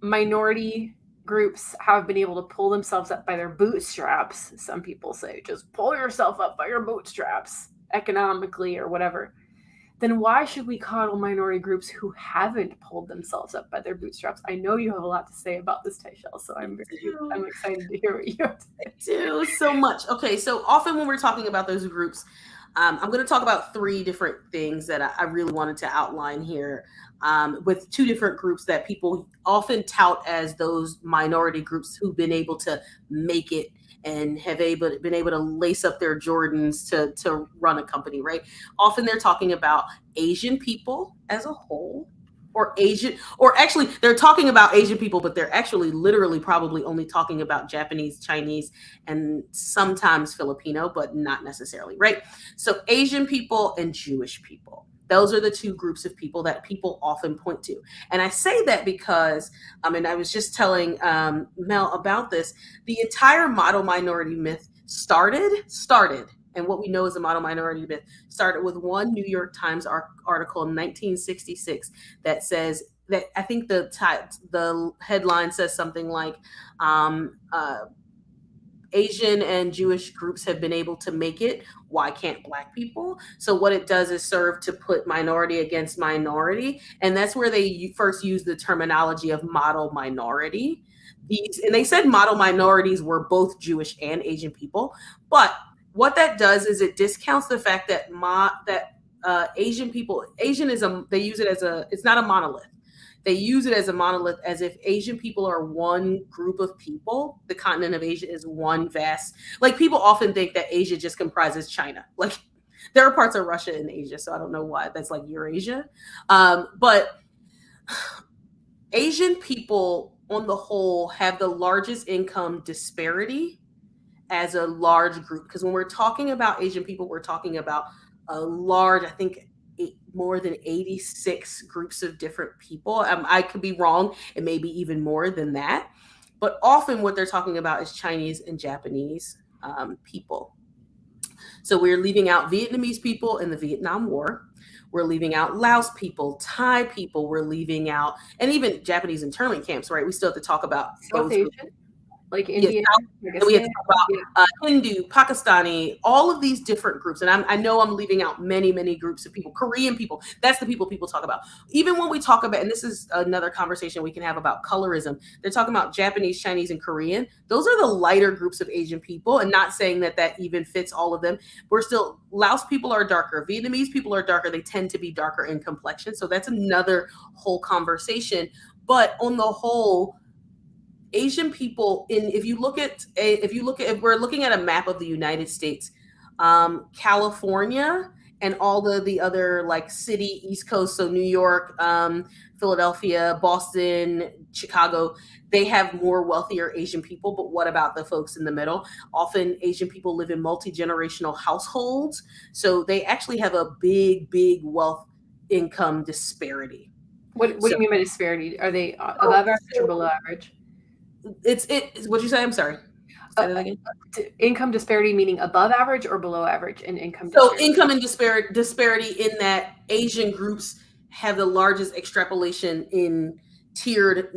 minority groups have been able to pull themselves up by their bootstraps, some people say just pull yourself up by your bootstraps economically or whatever, then why should we coddle minority groups who haven't pulled themselves up by their bootstraps? I know you have a lot to say about this, Tychelle, so I'm excited to hear what you have to say. I do so much. Okay, so often when we're talking about those groups, I'm going to talk about 3 different things that I really wanted to outline here, with 2 different groups that people often tout as those minority groups who've been able to make it and have been able to lace up their Jordans to run a company, right? Often they're talking about Asian people as a whole, or actually they're talking about Asian people, but they're actually literally probably only talking about Japanese, Chinese, and sometimes Filipino, but not necessarily, right? So Asian people and Jewish people. Those are the 2 groups of people that people often point to. And I say that because, and I was just telling Mel about this, the entire model minority myth started, and what we know is a model minority myth started with one New York Times article in 1966 that says that, I think the headline says something like, Asian and Jewish groups have been able to make it. Why can't Black people? So what it does is serve to put minority against minority. And that's where they first used the terminology of model minority. And they said model minorities were both Jewish and Asian people. But what that does is it discounts the fact that Asian people, Asianism, they use it as it's not a monolith. they use it as a monolith, as if Asian people are one group of people. The continent of Asia is one vast, like people often think that Asia just comprises China. Like there are parts of Russia in Asia, so I don't know why that's like Eurasia. But Asian people on the whole have the largest income disparity as a large group. Because when we're talking about Asian people, we're talking about a large, I think, more than 86 groups of different people. I could be wrong. It may be even more than that. But often what they're talking about is Chinese and Japanese people. So we're leaving out Vietnamese people in the Vietnam War. We're leaving out Laos people, Thai people. We're leaving out, and even Japanese internment camps, right? We still have to talk about South those Asian, like India, and we have to talk about Hindu, Pakistani, all of these different groups. And I know I'm leaving out many, many groups of people. Korean people, that's the people talk about. Even when we talk about, and this is another conversation we can have about colorism, they're talking about Japanese, Chinese, and Korean. Those are the lighter groups of Asian people, and not saying that that even fits all of them. We're still, Laos people are darker. Vietnamese people are darker. They tend to be darker in complexion. So that's another whole conversation. But on the whole, Asian people, if we're looking at a map of the United States, California and all the other like city East Coast, so New York, Philadelphia, Boston, Chicago, they have more wealthier Asian people. But what about the folks in the middle? Often Asian people live in multi-generational households, so they actually have a big wealth income disparity. What do you mean by disparity? Are they above average or below average? It's what'd you say? I'm sorry. Say that again. Income disparity meaning above average or below average in income So disparity? income and disparity in that Asian groups have the largest extrapolation in tiered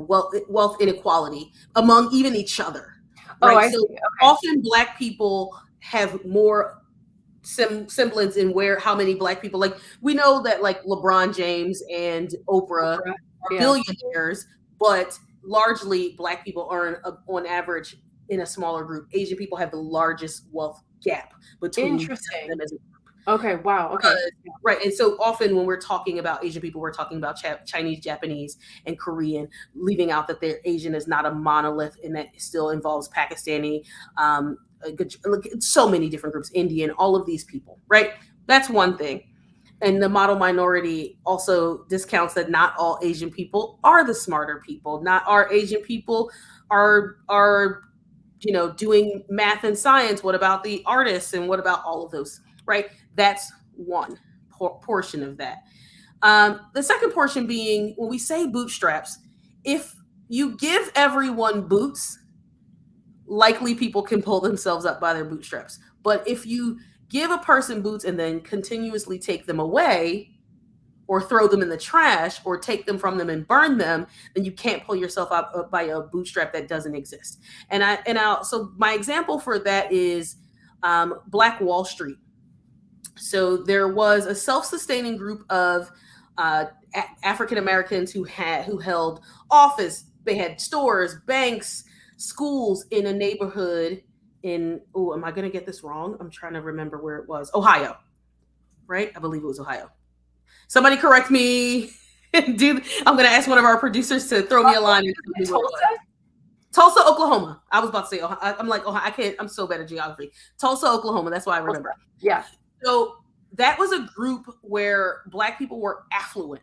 wealth inequality among even each other. Right? I so see. Okay. Often Black people have more semblance in how many Black people, like we know that like LeBron James and Oprah are billionaires, but largely Black people earn on average in a smaller group. Asian people have the largest wealth gap between them as a group. Okay, wow. Okay. Right. And so often when we're talking about Asian people, we're talking about Chinese, Japanese, and Korean, leaving out that their Asian is not a monolith and that still involves Pakistani, so many different groups, Indian, all of these people, right? That's one thing. And the model minority also discounts that not all Asian people are the smarter people. Not all Asian people are doing math and science. What about the artists and what about all of those, right? That's one portion of that. The second portion being, when we say bootstraps, if you give everyone boots, likely people can pull themselves up by their bootstraps. But if you give a person boots and then continuously take them away or throw them in the trash or take them from them and burn them, then you can't pull yourself up by a bootstrap that doesn't exist. So my example for that is Black Wall Street. So there was a self-sustaining group of African Americans who held office. They had stores, banks, schools in a neighborhood in, am I going to get this wrong? I'm trying to remember where it was. Ohio, right? I believe it was Ohio. Somebody correct me. I'm going to ask one of our producers to throw me a line. Tulsa, Oklahoma. I was about to say, I'm like, I can't, I'm so bad at geography. Tulsa, Oklahoma. That's why I remember. Yeah. So that was a group where Black people were affluent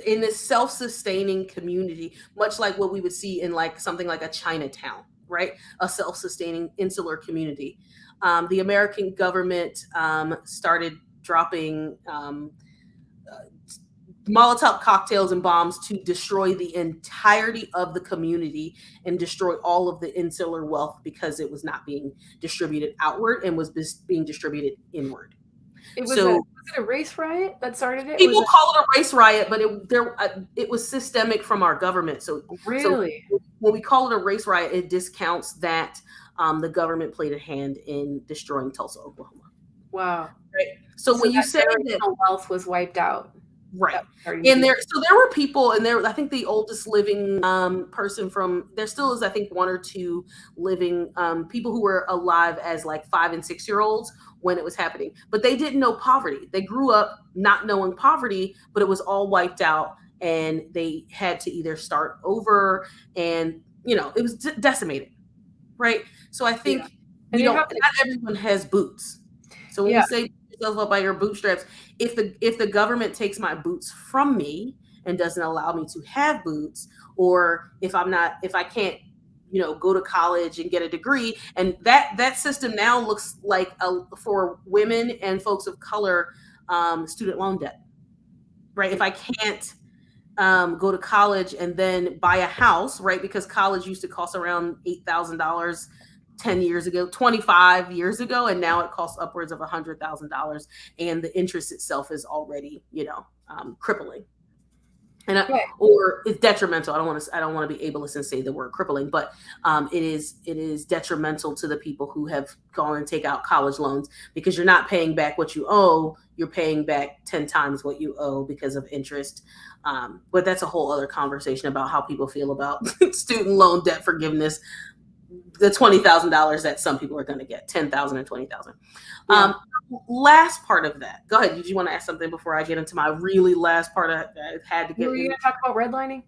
in this self-sustaining community, much like what we would see in like something like a Chinatown, right? A self-sustaining insular community. The American government started dropping Molotov cocktails and bombs to destroy the entirety of the community and destroy all of the insular wealth because it was not being distributed outward and was being distributed inward. Was it a race riot that started it? People call it a race riot, but it was systemic from our government. So really, so when we call it a race riot, it discounts that the government played a hand in destroying Tulsa, Oklahoma. Wow. Right. So when you say that wealth was wiped out. Right. And there were people, and I think the oldest living person there still is, I think, one or two living people who were alive as like 5 and 6 year olds when it was happening, but they didn't know poverty. They grew up not knowing poverty, but it was all wiped out and they had to either start over, and it was decimated, right? So I think not everyone has boots. So when we say yourself up by your bootstraps, if the government takes my boots from me and doesn't allow me to have boots, or if I can't go to college and get a degree, and that system now looks like for women and folks of color, student loan debt, right? If I can't go to college and then buy a house, right? Because college used to cost around $8,000 10 years ago, 25 years ago, and now it costs upwards of $100,000, and the interest itself is already, crippling. And or it's detrimental. I don't want to be ableist and say the word crippling, but it is detrimental to the people who have gone and take out college loans, because you're not paying back what you owe. You're paying back 10 times what you owe because of interest. But that's a whole other conversation about how people feel about student loan debt forgiveness. The $20,000 that some people are going to get, $10,000 and $20,000. Last part of that. Go ahead. Did you want to ask something before I get into my really last part? I had to get. Were you going to talk about redlining?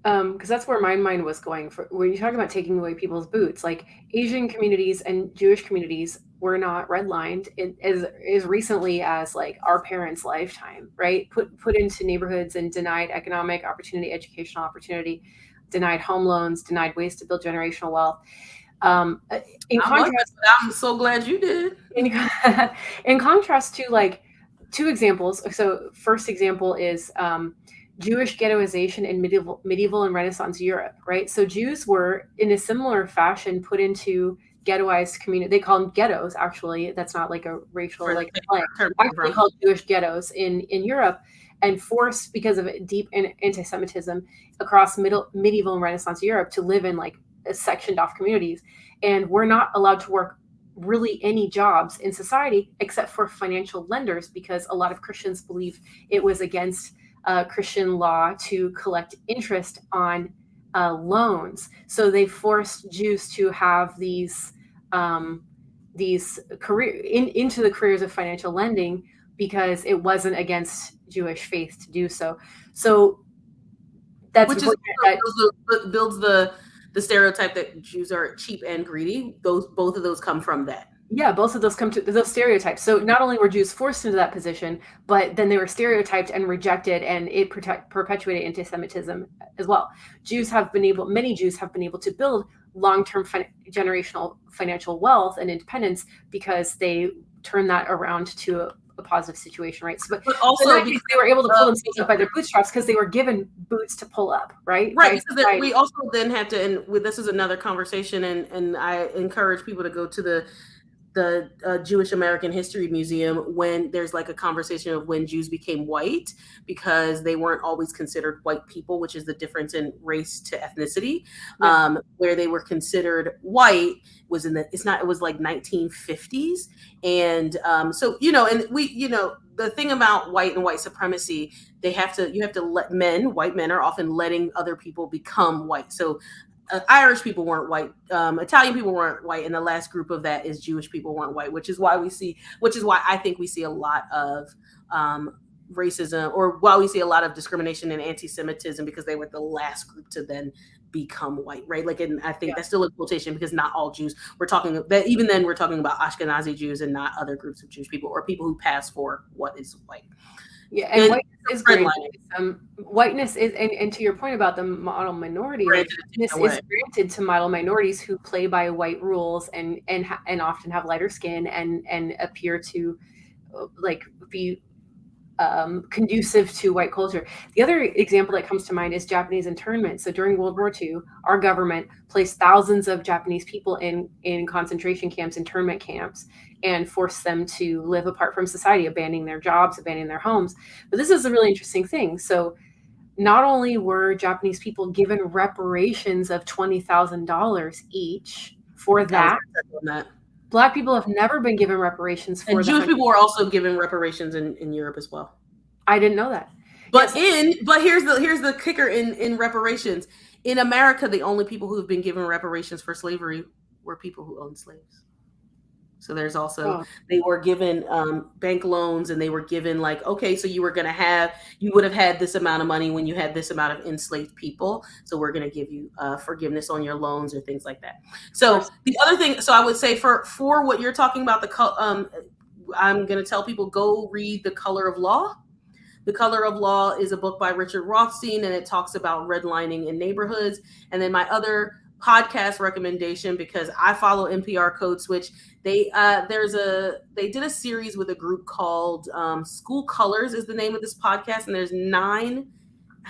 Because that's where my mind was going. When you talk about taking away people's boots, like Asian communities and Jewish communities were not redlined as recently as like our parents' lifetime, right? Put into neighborhoods and denied economic opportunity, educational opportunity, denied home loans, denied ways to build generational wealth. In contrast, I'm so glad you did. In contrast to like two examples. So first example is Jewish ghettoization in medieval and Renaissance Europe, right? So Jews were in a similar fashion put into ghettoized community. They call them ghettos, actually. That's not like a racial actually called Jewish ghettos in Europe, and forced because of deep anti-Semitism across medieval and Renaissance Europe to live in like sectioned off communities, and we're not allowed to work really any jobs in society except for financial lenders, because a lot of Christians believe it was against Christian law to collect interest on loans. So they forced Jews to have these into the careers of financial lending, because it wasn't against Jewish faith to do so. So that's builds the stereotype that Jews are cheap and greedy. Both of those come from that. Yeah, both of those come to those stereotypes. So not only were Jews forced into that position, but then they were stereotyped and rejected, and it perpetuated anti-Semitism as well. Many Jews have been able to build long-term generational financial wealth and independence because they turned that around to a positive situation, right? So, but also because they were able to pull themselves up by their bootstraps because they were given boots to pull up, right? Right. So that we also then have to, and this is another conversation, and I encourage people to go to the Jewish American History Museum when there's like a conversation of when Jews became white, because they weren't always considered white people, which is the difference in race to ethnicity. Where they were considered white was it was like 1950s. And so, and we, the thing about white and white supremacy, you have to let white men are often letting other people become white. So Irish people weren't white, Italian people weren't white, and the last group of that is Jewish people weren't white, which is why I think we see a lot of racism, or why we see a lot of discrimination and anti-Semitism, because they were the last group to then become white, right? Like, and I think that's still a quotation, because not all Jews. We're talking about Ashkenazi Jews and not other groups of Jewish people or people who pass for what is white. Yeah, and whiteness is great. Whiteness is, and to your point about the model minority, this is granted to model minorities who play by white rules and often have lighter skin and appear to like be conducive to white culture. The other example that comes to mind is Japanese internment. So during World War II, our government placed thousands of Japanese people in concentration camps, internment camps, and forced them to live apart from society, abandoning their jobs, abandoning their homes. But this is a really interesting thing. So not only were Japanese people given reparations of $20,000 each for that, Black people have never been given reparations for that. And Jewish people were also given reparations in Europe as well. I didn't know that. But here's the kicker in reparations. In America, the only people who have been given reparations for slavery were people who owned slaves. So there's also, they were given bank loans, and they were given like, okay, so you would have had this amount of money when you had this amount of enslaved people. So we're going to give you forgiveness on your loans or things like that. So the other thing, so I would say for what you're talking about, I'm going to tell people, go read The Color of Law. The Color of Law is a book by Richard Rothstein, and it talks about redlining in neighborhoods. And then my other podcast recommendation, because I follow NPR Code Switch, they did a series with a group called School Colors is the name of this podcast, and there's 9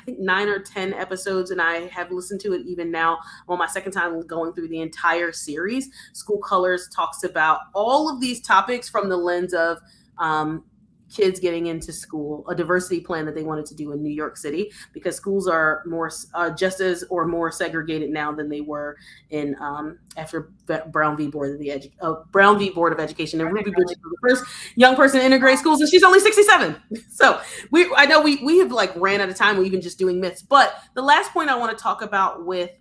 or 10 episodes, and I have listened to it even now on my second time going through the entire series. School Colors talks about all of these topics from the lens of kids getting into school, a diversity plan that they wanted to do in New York City, because schools are more just as or more segregated now than they were in after Brown v. Board of Education. And Ruby Bridges was the first young person to integrate schools, and she's only 67. So I know we have like ran out of time. We're even just doing myths. But the last point I want to talk about with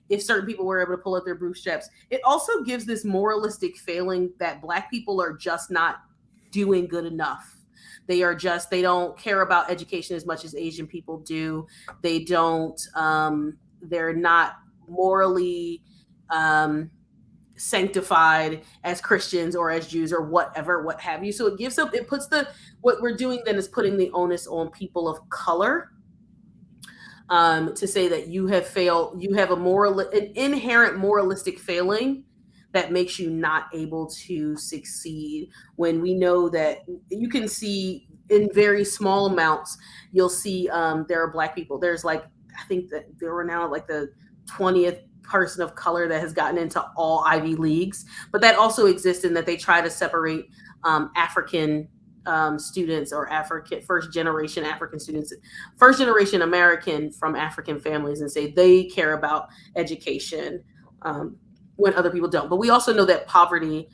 if certain people were able to pull up their bootstraps, it also gives this moralistic failing that Black people are just not doing good enough. They don't care about education as much as Asian people do. They don't, they're not morally sanctified as Christians or as Jews or whatever, what have you. So what we're doing then is putting the onus on people of color to say that you have failed, you have an inherent moralistic failing that makes you not able to succeed, when we know that you can see in very small amounts, you'll see there are Black people. There's like, I think that there were now like the 20th person of color that has gotten into all Ivy Leagues, but that also exists in that they try to separate African students or first generation African students, first generation American from African families, and say they care about education when other people don't. But we also know that poverty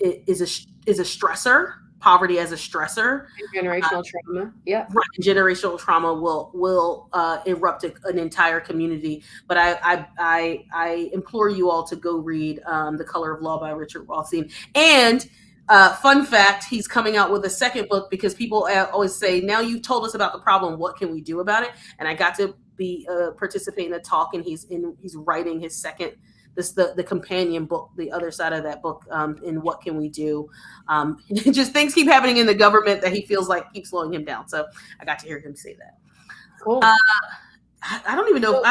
is a stressor. Poverty as a stressor. Generational trauma. Yeah. Right. Generational trauma will erupt an entire community. But I implore you all to go read The Color of Law by Richard Rothstein. And fun fact, he's coming out with a second book, because people always say, now you've told us about the problem, what can we do about it? And I got to participate in a talk, and he's writing his second, the companion book, the other side of that book, in What Can We Do? Just things keep happening in the government that he feels like keep slowing him down. So I got to hear him say that. Cool. I don't even know.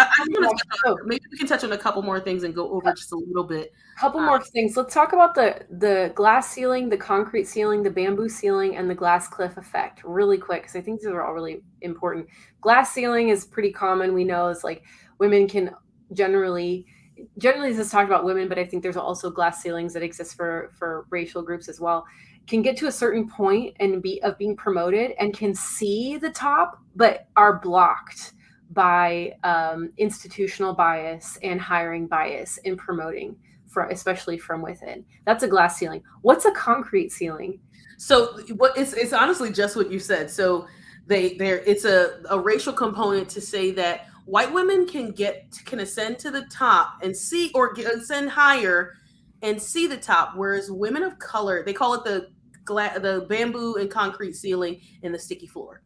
Maybe we can touch on a couple more things and go over just a little bit. Couple more things. Let's talk about the glass ceiling, the concrete ceiling, the bamboo ceiling, and the glass cliff effect really quick, because I think these are all really important. Glass ceiling is pretty common. We know it's like women can generally this is talked about women, but I think there's also glass ceilings that exist for racial groups as well, can get to a certain point and being promoted and can see the top, but are blocked by institutional bias and hiring bias in promoting, especially from within. That's a glass ceiling. What's a concrete ceiling? So it's honestly just what you said. So it's a racial component to say that white women can ascend to the top and see, or ascend higher and see the top, whereas women of color, they call it the bamboo and concrete ceiling and the sticky floor.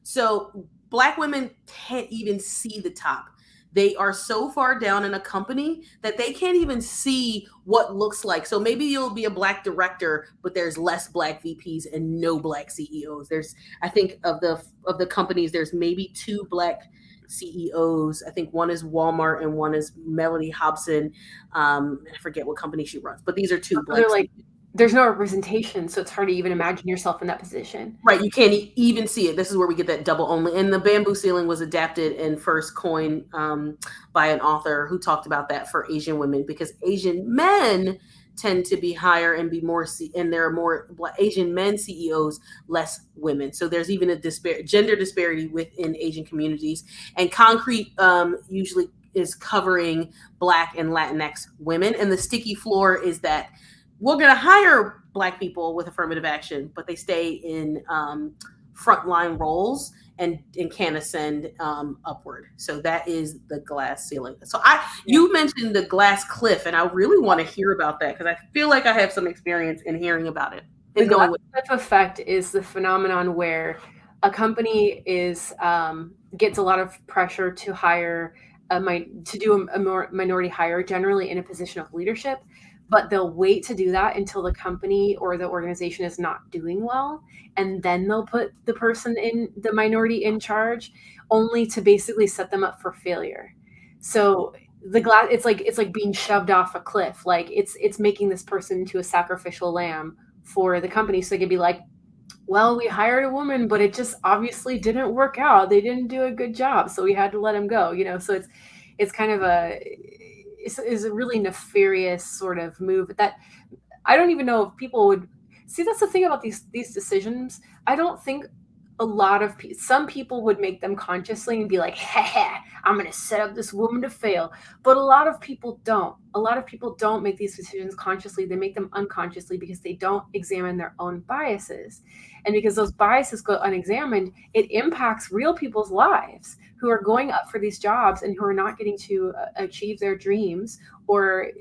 So Black women can't even see the top. They are so far down in a company that they can't even see what looks like. So maybe you'll be a Black director, but there's less Black VPs and no Black CEOs. I think of the companies, there's maybe 2 Black CEOs. I think one is Walmart and one is Melody Hobson. I forget what company she runs, but these are 2 Black. There's no representation, so it's hard to even imagine yourself in that position. Right, you can't even see it. This is where we get that double only. And the bamboo ceiling was adapted and first coined by an author who talked about that for Asian women, because Asian men tend to be higher and be more, and there are more Asian men CEOs, less women. So there's even a gender disparity within Asian communities. And concrete usually is covering Black and Latinx women. And the sticky floor is that we're going to hire Black people with affirmative action, but they stay in frontline roles. and can ascend upward. So that is the glass ceiling. So you mentioned the glass cliff, and I really want to hear about that because I feel like I have some experience in hearing about it. The glass cliff effect is the phenomenon where a company gets a lot of pressure to hire to do a more minority hire, generally in a position of leadership, but they'll wait to do that until the company or the organization is not doing well, and then they'll put the person in the minority in charge, only to basically set them up for failure. So the glass, it's like being shoved off a cliff. Like it's making this person into a sacrificial lamb for the company, so they could be like, well, we hired a woman, but it just obviously didn't work out. They didn't do a good job, so we had to let him go. So it's kind of is a really nefarious sort of move that I don't even know if people would see. That's the thing about these decisions. I don't think some people would make them consciously and be like, "Heh, I'm going to set up this woman to fail." But a lot of people don't. A lot of people don't make these decisions consciously. They make them unconsciously because they don't examine their own biases. And because those biases go unexamined, it impacts real people's lives who are going up for these jobs and who are not getting to achieve their dreams or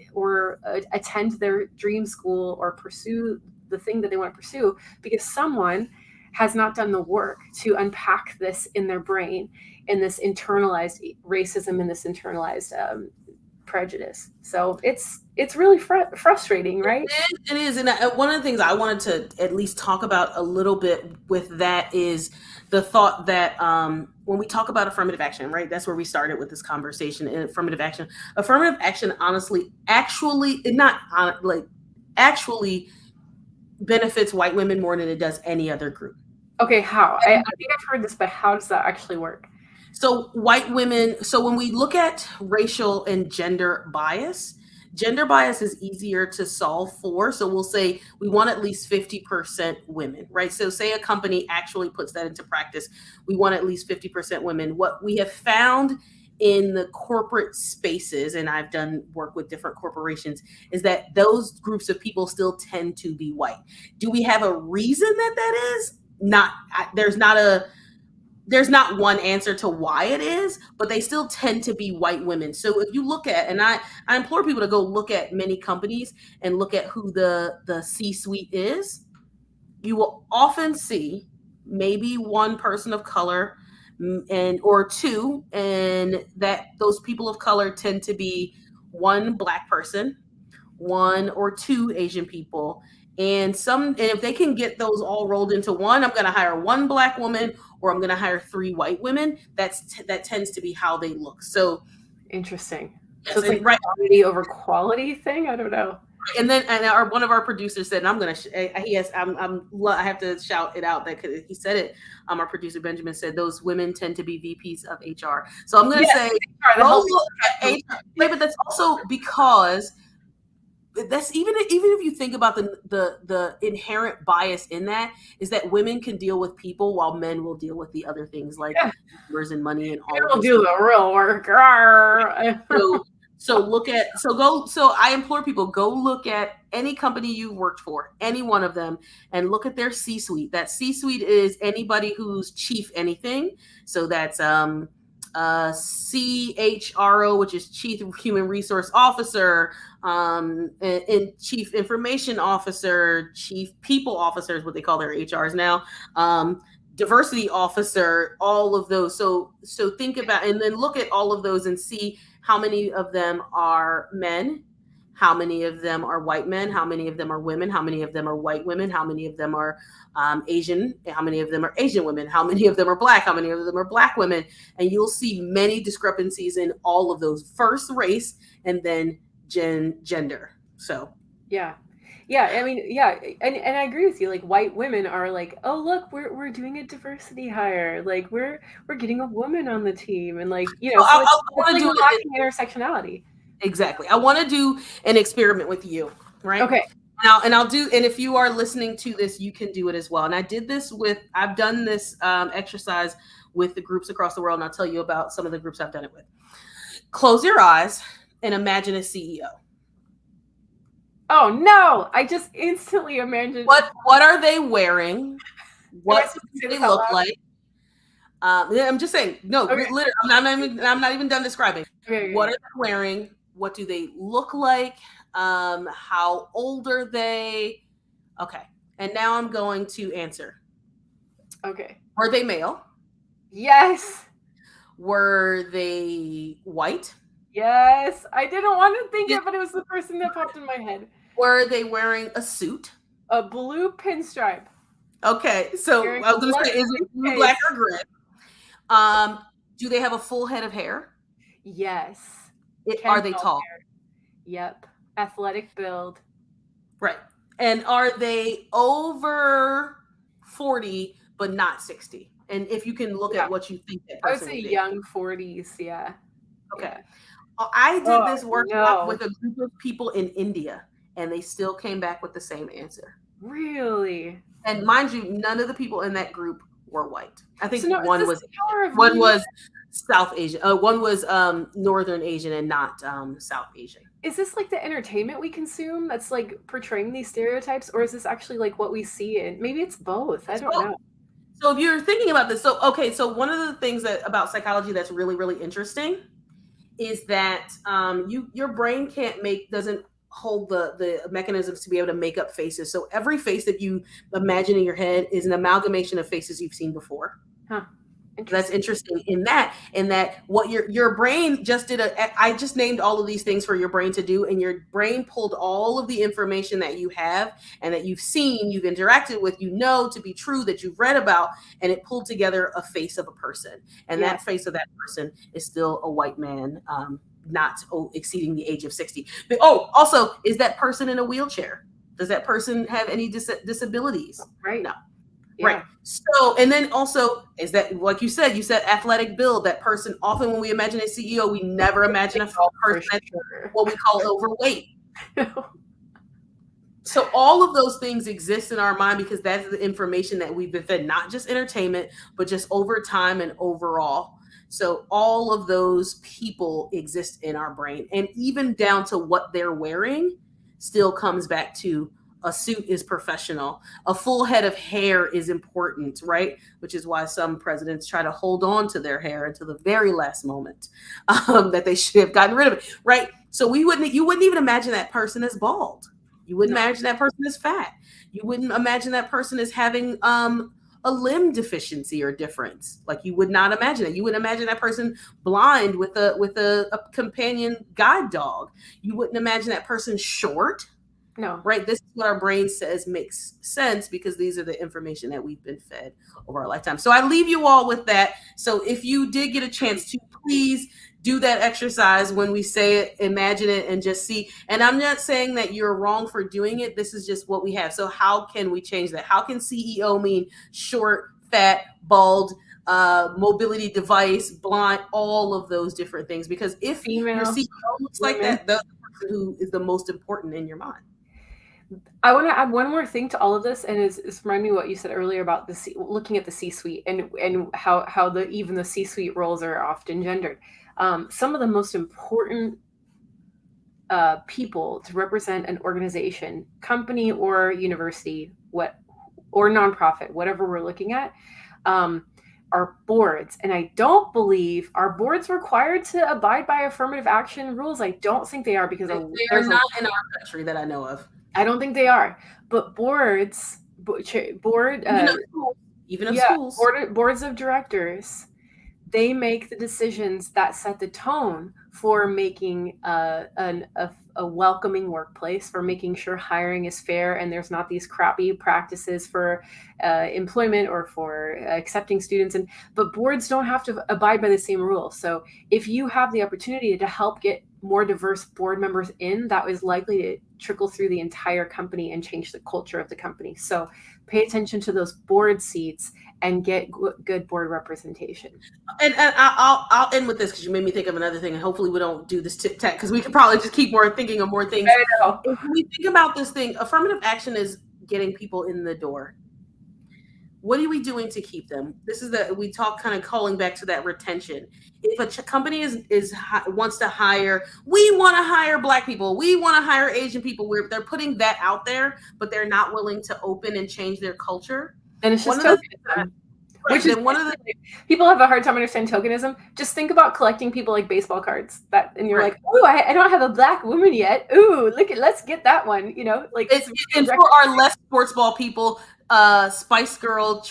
attend their dream school or pursue the thing that they want to pursue because someone has not done the work to unpack this in their brain, in this internalized racism and this internalized prejudice. So it's really frustrating, right? It is. And one of the things I wanted to at least talk about a little bit with that is the thought that when we talk about affirmative action, right, that's where we started with this conversation. And affirmative action honestly actually benefits white women more than it does any other group. Okay, how? I think I've heard this, but how does that actually work? So white women, so when we look at racial and gender bias is easier to solve for. So we'll say we want at least 50% women, right? So say a company actually puts that into practice. We want at least 50% women. What we have found in the corporate spaces, and I've done work with different corporations, is that those groups of people still tend to be white. Do we have a reason that is? There's not one answer to why it is, but they still tend to be white women. So if you look at, and I implore people to go look at many companies and look at who the C-suite is, you will often see maybe one person of color or two, and that those people of color tend to be one Black person, one or two Asian people, and if they can get those all rolled into one, I'm going to hire one Black woman or I'm going to hire three white women. That tends to be how they look. So interesting. So it's like quantity over quality thing. I don't know. And then one of our producers said, and I'm going to I have to shout it out that he said it. Our producer Benjamin said those women tend to be VPs of HR. So I'm going to say, but that's also because that's even if you think about the inherent bias in that is that women can deal with people while men will deal with the other things like numbers and money and all. They'll do the real work. So I implore people, go look at any company you worked for, any one of them, and look at their C-suite. That C-suite is anybody who's chief anything. So that's CHRO, which is Chief Human Resource Officer, and Chief Information Officer, Chief People Officer is what they call their HRs now, Diversity Officer, all of those. So think about, and then look at all of those and see how many of them are men, how many of them are white men, how many of them are women, how many of them are white women, how many of them are Asian, how many of them are Asian women, how many of them are Black, how many of them are Black women. And you'll see many discrepancies in all of those. First race and then gender. So yeah, I mean, and I agree with you. Like white women are like, oh look, we're doing a diversity hire, like we're getting a woman on the team, and like so I want to do intersectionality. Exactly. I want to do an experiment with you, right? Okay. And if you are listening to this, you can do it as well. And I've done this exercise with the groups across the world, and I'll tell you about some of the groups I've done it with. Close your eyes and imagine a CEO. Oh no! I just instantly imagined. What are they wearing? What do they look like? I'm just saying, no, Okay. literally, I'm not even done describing. Okay, What are they wearing? What do they look like? How old are they? Okay. And now I'm going to answer. Okay. Were they male? Yes. Were they white? Yes. I didn't want to think it, but it was the first thing that popped in my head. Were they wearing a suit? A blue pinstripe. Okay. So I was going to say, is it blue, black, or gray? Do they have a full head of hair? Yes. Are they tall? Hair. Yep. Athletic build. Right. And are they over 40 but not 60? And if you can look at what you think that person I would say be. young 40s, yeah. Okay. Yeah. I did this workshop with a group of people in India, and they still came back with the same answer. Really? And mind you, none of the people in that group were white. I think one was South Asian. One was Northern Asian and not South Asian. Is this like the entertainment we consume that's like portraying these stereotypes, or is this actually like what we see? And maybe it's both. I don't know. So if you're thinking about this, so one of the things about psychology that's really, really interesting is that your brain doesn't hold the mechanisms to be able to make up faces. So every face that you imagine in your head is an amalgamation of faces you've seen before. Huh. That's interesting in that what your brain just did I just named all of these things for your brain to do, and your brain pulled all of the information that you have and that you've seen, you've interacted with, to be true, that you've read about, and it pulled together a face of a person. And that face of that person is still a white man, not exceeding the age of 60. But also, is that person in a wheelchair? Does that person have any disabilities? Right. No. Yeah. Right. So, and then also, is that, like you said athletic build, that person. Often when we imagine a CEO, we never imagine a person that's what we call overweight. So all of those things exist in our mind because that's the information that we've been fed, not just entertainment, but just over time and overall. So all of those people exist in our brain, and even down to what they're wearing still comes back to a suit is professional. A full head of hair is important, right? Which is why some presidents try to hold on to their hair until the very last moment that they should have gotten rid of it, right? So you wouldn't even imagine that person as bald. You wouldn't imagine that person as fat. You wouldn't imagine that person as having a limb deficiency or difference. Like, you would not imagine that. You would imagine that person blind with a companion guide dog. You wouldn't imagine that person short. No. Right. This is what our brain says makes sense because these are the information that we've been fed over our lifetime. So I leave you all with that. So if you did get a chance to, please do that exercise when we say it, imagine it, and just see. And I'm not saying that you're wrong for doing it. This is just what we have. So how can we change that? How can CEO mean short, fat, bald, mobility device, blind, all of those different things? Because if your CEO looks like that, the person who is the most important in your mind. I want to add one more thing to all of this, and it's remind me what you said earlier about looking at the C-suite and how even the C-suite roles are often gendered. Some of the most important people to represent an organization, company, or university, or nonprofit, whatever we're looking at, are boards. And I don't believe our boards required to abide by affirmative action rules. I don't think they are, because they're not in our country that I know of. I don't think they are, but boards of directors, they make the decisions that set the tone for making a welcoming workplace, for making sure hiring is fair and there's not these crappy practices for employment or for accepting students. But boards don't have to abide by the same rules. So if you have the opportunity to help get more diverse board members in, that is likely to trickle through the entire company and change the culture of the company. So pay attention to those board seats and get good board representation. And I'll end with this, because you made me think of another thing, and hopefully we don't do this tic tac, because we could probably just keep thinking of more things. I know. If we think about this thing, affirmative action is getting people in the door. What are we doing to keep them? We talk, kind of calling back to that retention. If a company wants to hire, we want to hire Black people, we want to hire Asian people, where they're putting that out there, but they're not willing to open and change their culture. And it's just Which is one of the people have a hard time understanding tokenism. Just think about collecting people like baseball cards and you're right. like, oh, I don't have a black woman yet. Ooh, let's get that one. Like and for our less sports ball people, Spice Girl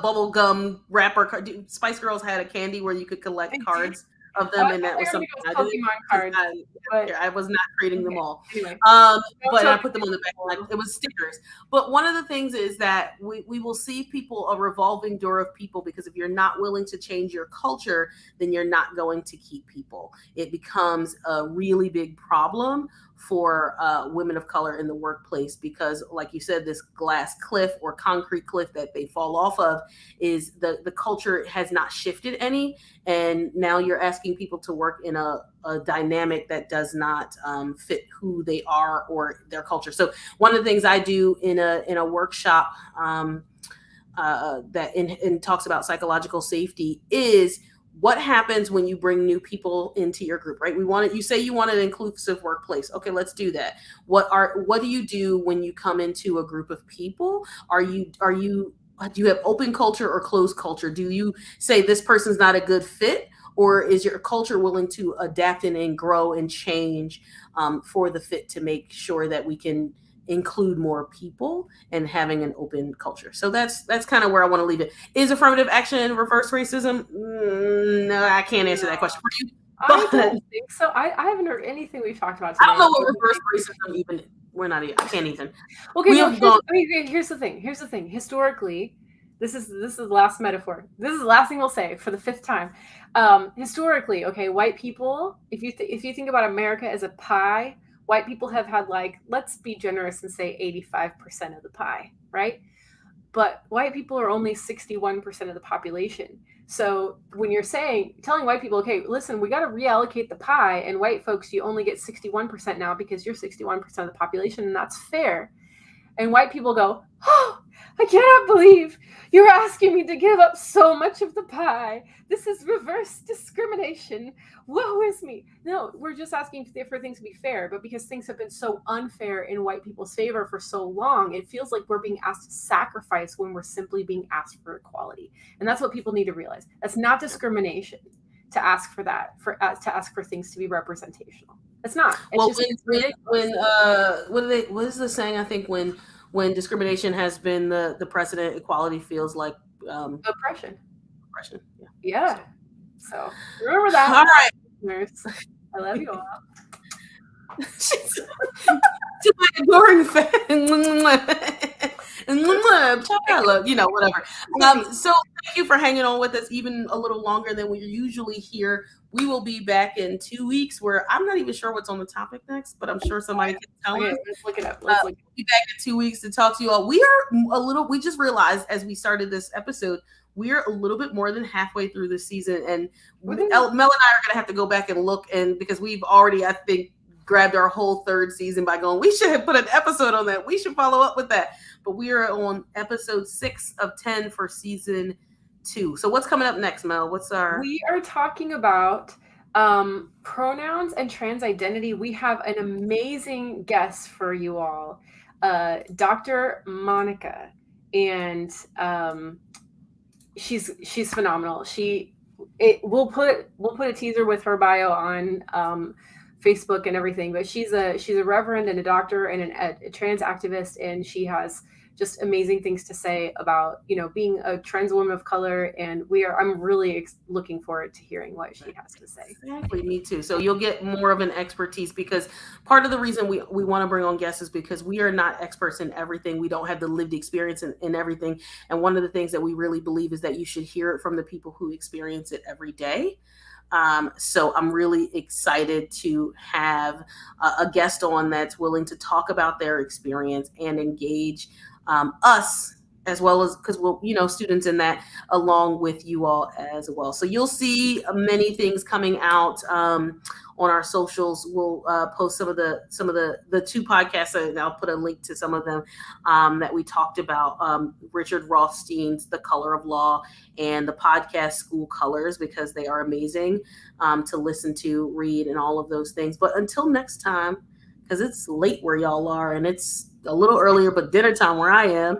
bubble gum wrapper. Spice Girls had a candy where you could collect cards of them, and that was something I did. Pokemon cards. I was not creating them all. Anyway, but I put them on the back. It was stickers. But one of the things is that we will see people, a revolving door of people, because if you're not willing to change your culture, then you're not going to keep people. It becomes a really big problem for women of color in the workplace, because like you said, this glass cliff or concrete cliff that they fall off of is the culture has not shifted any, and now you're asking people to work in a dynamic that does not fit who they are or their culture. So one of the things I do in a workshop that talks about psychological safety is what happens when you bring new people into your group, right? You say you want an inclusive workplace. Okay, let's do that. What do you do when you come into a group of people? Do you have open culture or closed culture? Do you say this person's not a good fit? Or is your culture willing to adapt and grow and change for the fit to make sure that we can include more people and having an open culture? So that's kind of where I want to leave it. Is affirmative action reverse racism? No, I can't answer that question for you. I don't think so. I haven't heard anything we've talked about today. I don't know what reverse racism even. We're not even. I can't even. Okay, here's the thing. Historically, this is the last metaphor. This is the last thing we'll say for the 5th time. Historically, okay, white people. If you think about America as a pie, white people have had, like, let's be generous and say 85% of the pie, right? But white people are only 61% of the population. So when you're telling white people, okay, listen, we got to reallocate the pie, and white folks, you only get 61% now because you're 61% of the population, and that's fair. And white people go, oh, I cannot believe you're asking me to give up so much of the pie. This is reverse discrimination. Woe is me. No, we're just asking for things to be fair. But because things have been so unfair in white people's favor for so long, it feels like we're being asked to sacrifice when we're simply being asked for equality. And that's what people need to realize. That's not discrimination to ask for that, to ask for things to be representational. It's not. It's what is the saying? I think when discrimination has been the precedent, equality feels like oppression. Yeah. So remember that. All right. I love you all. To my adoring fan. Whatever. So thank you for hanging on with us even a little longer than we're usually here. We will be back in 2 weeks, where I'm not even sure what's on the topic next, but I'm sure somebody can tell us. Let's look it up. We'll be back in 2 weeks to talk to you all. We just realized as we started this episode, we're a little bit more than halfway through the season, and Mel and I are going to have to go back and look, and because we've already, I think, grabbed our whole 3rd season by going, we should have put an episode on that. We should follow up with that. But we are on episode 6 of 10 for season 2. So what's coming up next, Mel? We are talking about pronouns and trans identity. We have an amazing guest for you all, Dr. Monica, and she's phenomenal. We'll put a teaser with her bio on Facebook and everything, but she's a reverend and a doctor and a trans activist, and she has just amazing things to say about being a trans woman of color, and I'm really looking forward to hearing what she has to say. Exactly, me too. So you'll get more of an expertise, because part of the reason we want to bring on guests is because we are not experts in everything. We don't have the lived experience in everything, and one of the things that we really believe is that you should hear it from the people who experience it every day. So I'm really excited to have a guest on that's willing to talk about their experience and engage us, as well as, because we'll, students in that, along with you all as well. So you'll see many things coming out on our socials. We'll post some of the 2 podcasts, and I'll put a link to some of them that we talked about. Richard Rothstein's The Color of Law, and the podcast School Colors, because they are amazing to listen to, read, and all of those things. But until next time, because it's late where y'all are, and it's a little earlier, but dinner time where I am.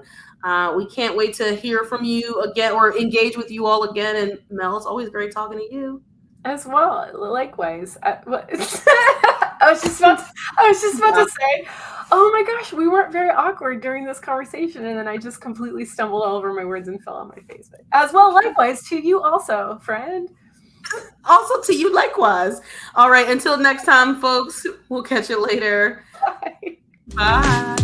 We can't wait to hear from you again or engage with you all again. And Mel, it's always great talking to you. As well, likewise. I was just about to say, oh my gosh, we weren't very awkward during this conversation, and then I just completely stumbled all over my words and fell on my face. But as well, likewise to you also, friend. Also to you, likewise. All right, until next time, folks, we'll catch you later. Bye. Bye.